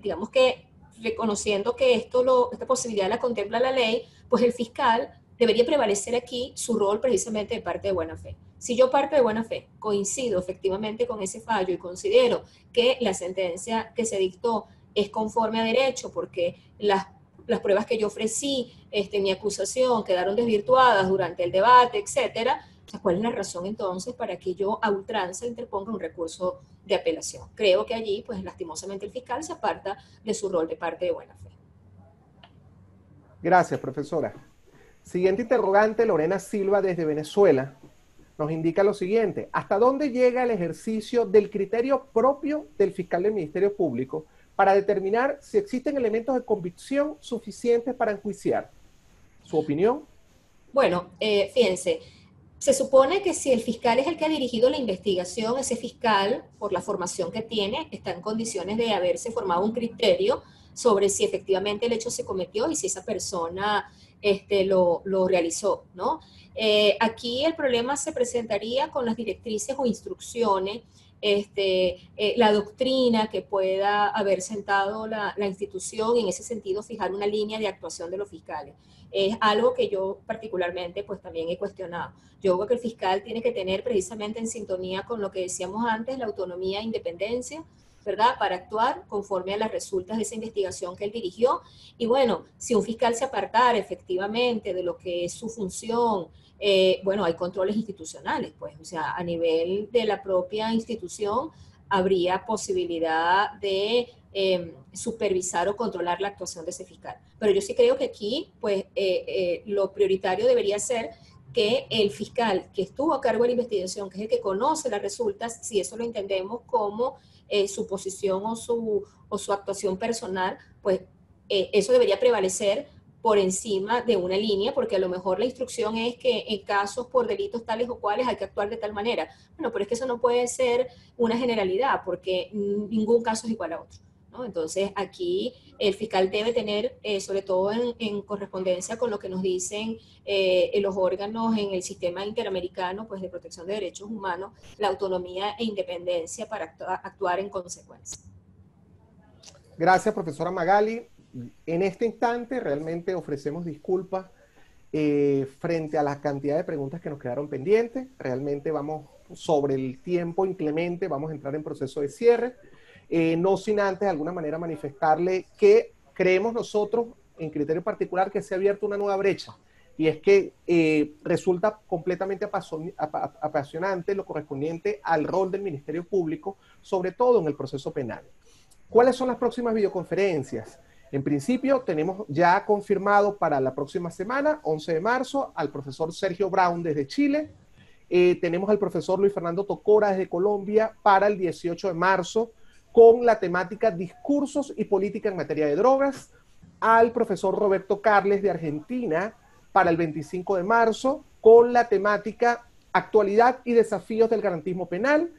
digamos que reconociendo que esta posibilidad la contempla la ley, pues el fiscal debería prevalecer aquí su rol precisamente de parte de buena fe. Si yo parte de buena fe coincido efectivamente con ese fallo y considero que la sentencia que se dictó es conforme a derecho porque las pruebas que yo ofrecí, mi acusación, quedaron desvirtuadas durante el debate, etcétera, ¿cuál es la razón entonces para que yo a ultranza interponga un recurso de apelación? Creo que allí, pues lastimosamente el fiscal se aparta de su rol de parte de buena fe. Gracias, profesora. Siguiente interrogante, Lorena Silva desde Venezuela, nos indica lo siguiente: ¿hasta dónde llega el ejercicio del criterio propio del fiscal del Ministerio Público para determinar si existen elementos de convicción suficientes para enjuiciar? ¿Su opinión? Bueno, fíjense, se supone que si el fiscal es el que ha dirigido la investigación, ese fiscal, por la formación que tiene, está en condiciones de haberse formado un criterio sobre si efectivamente el hecho se cometió y si esa persona lo realizó, ¿no? Aquí el problema se presentaría con las directrices o instrucciones, la doctrina que pueda haber sentado la institución y en ese sentido fijar una línea de actuación de los fiscales. Es algo que yo particularmente pues también he cuestionado. Yo creo que el fiscal tiene que tener precisamente en sintonía con lo que decíamos antes, la autonomía e independencia, ¿verdad? Para actuar conforme a las resultas de esa investigación que él dirigió. Y bueno, si un fiscal se apartara efectivamente de lo que es su función, bueno, hay controles institucionales, pues, o sea, a nivel de la propia institución habría posibilidad de supervisar o controlar la actuación de ese fiscal. Pero yo sí creo que aquí, pues, lo prioritario debería ser que el fiscal que estuvo a cargo de la investigación, que es el que conoce las resultas, si eso lo entendemos como su posición o su actuación personal, pues eso debería prevalecer por encima de una línea, porque a lo mejor la instrucción es que en casos por delitos tales o cuales hay que actuar de tal manera. Bueno, pero es que eso no puede ser una generalidad, porque ningún caso es igual a otro, ¿no? Entonces, aquí el fiscal debe tener, sobre todo en correspondencia con lo que nos dicen los órganos en el sistema interamericano, pues, de protección de derechos humanos, la autonomía e independencia para actuar en consecuencia. Gracias, profesora Magali. En este instante realmente ofrecemos disculpas frente a la cantidad de preguntas que nos quedaron pendientes. Realmente vamos sobre el tiempo inclemente, vamos a entrar en proceso de cierre. No sin antes de alguna manera manifestarle que creemos nosotros, en criterio particular, que se ha abierto una nueva brecha. Y es que resulta completamente apasionante lo correspondiente al rol del Ministerio Público, sobre todo en el proceso penal. ¿Cuáles son las próximas videoconferencias? En principio, tenemos ya confirmado para la próxima semana, 11 de marzo, al profesor Sergio Brown desde Chile. Tenemos al profesor Luis Fernando Tocora desde Colombia para el 18 de marzo, con la temática Discursos y Política en Materia de Drogas. Al profesor Roberto Carles de Argentina para el 25 de marzo, con la temática Actualidad y Desafíos del Garantismo Penal.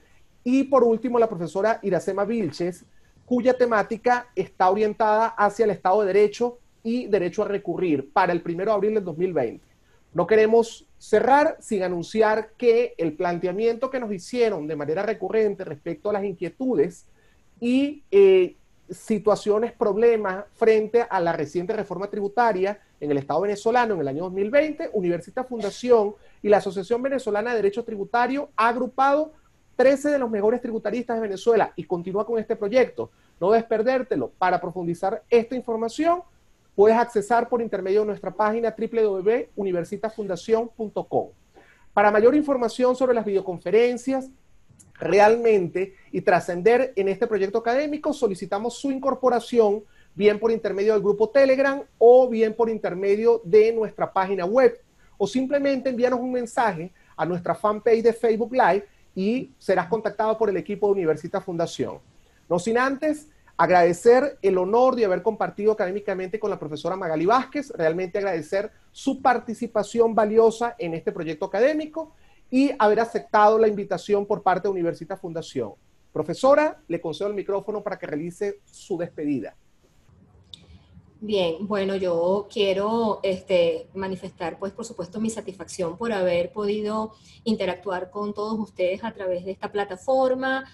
Y por último, la profesora Iracema Vilches, cuya temática está orientada hacia el Estado de Derecho y derecho a recurrir para el 1 de abril del 2020. No queremos cerrar sin anunciar que el planteamiento que nos hicieron de manera recurrente respecto a las inquietudes y situaciones, problemas frente a la reciente reforma tributaria en el Estado venezolano en el año 2020, Universitas Fundación y la Asociación Venezolana de Derecho Tributario ha agrupado 13 de los mejores tributaristas de Venezuela y continúa con este proyecto. No debes perdértelo. Para profundizar esta información, puedes accesar por intermedio de nuestra página www.universitasfundacion.com. Para mayor información sobre las videoconferencias, realmente, y trascender en este proyecto académico, solicitamos su incorporación, bien por intermedio del grupo Telegram o bien por intermedio de nuestra página web, o simplemente envíanos un mensaje a nuestra fanpage de Facebook Live y serás contactado por el equipo de Universitas Fundación. No sin antes agradecer el honor de haber compartido académicamente con la profesora Magali Vázquez, realmente agradecer su participación valiosa en este proyecto académico y haber aceptado la invitación por parte de Universitas Fundación. Profesora, le concedo el micrófono para que realice su despedida. Bien, bueno, yo quiero manifestar, pues, por supuesto, mi satisfacción por haber podido interactuar con todos ustedes a través de esta plataforma.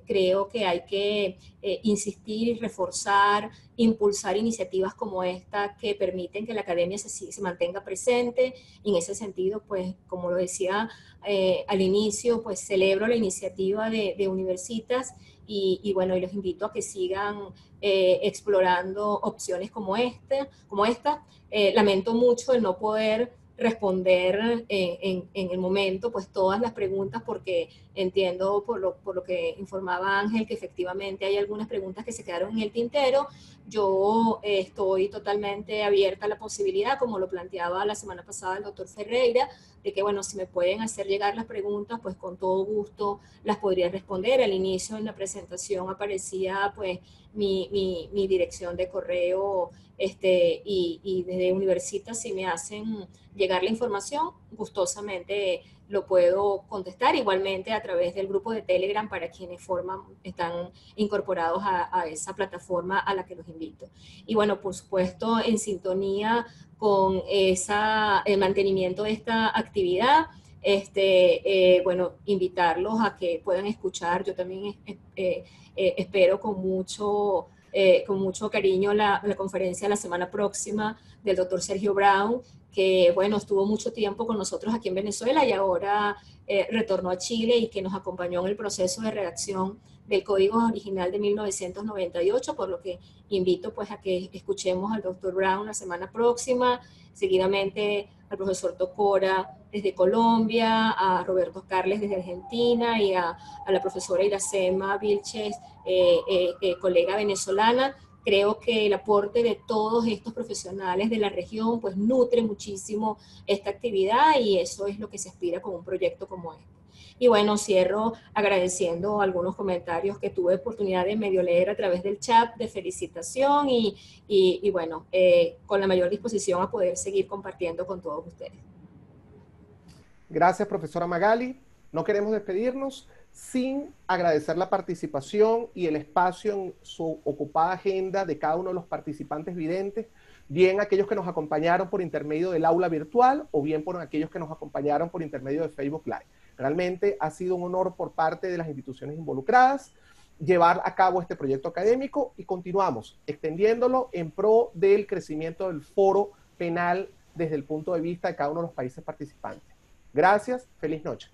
Creo que hay que insistir y reforzar, impulsar iniciativas como esta que permiten que la academia se mantenga presente. Y en ese sentido, pues, como lo decía al inicio, pues celebro la iniciativa de Universitas y bueno, y los invito a que sigan explorando opciones como esta. Lamento mucho el no poder responder en el momento pues todas las preguntas, porque entiendo por lo que informaba Ángel que efectivamente hay algunas preguntas que se quedaron en el tintero. Yo estoy totalmente abierta a la posibilidad, como lo planteaba la semana pasada el doctor Ferreira, de que bueno, si me pueden hacer llegar las preguntas, pues con todo gusto las podría responder. Al inicio en la presentación aparecía pues mi dirección de correo y desde Universitas, si me hacen llegar la información, gustosamente lo puedo contestar, igualmente a través del grupo de Telegram para quienes están incorporados a esa plataforma a la que los invito. Y bueno, por supuesto, en sintonía con el mantenimiento de esta actividad, bueno, invitarlos a que puedan escuchar. Yo también espero con mucho cariño la conferencia la semana próxima del doctor Sergio Brown, que bueno, estuvo mucho tiempo con nosotros aquí en Venezuela y ahora retornó a Chile y que nos acompañó en el proceso de redacción del Código Original de 1998, por lo que invito pues a que escuchemos al doctor Brown la semana próxima, seguidamente al profesor Tocora desde Colombia, a Roberto Carles desde Argentina y a la profesora Iracema Vilches, colega venezolana. Creo que el aporte de todos estos profesionales de la región pues nutre muchísimo esta actividad y eso es lo que se aspira con un proyecto como este. Y bueno, cierro agradeciendo algunos comentarios que tuve oportunidad de medio leer a través del chat de felicitación y bueno, con la mayor disposición a poder seguir compartiendo con todos ustedes. Gracias, profesora Magali. No queremos despedirnos sin agradecer la participación y el espacio en su ocupada agenda de cada uno de los participantes videntes, bien aquellos que nos acompañaron por intermedio del aula virtual o bien por aquellos que nos acompañaron por intermedio de Facebook Live. Realmente ha sido un honor por parte de las instituciones involucradas llevar a cabo este proyecto académico y continuamos extendiéndolo en pro del crecimiento del foro penal desde el punto de vista de cada uno de los países participantes. Gracias, feliz noche.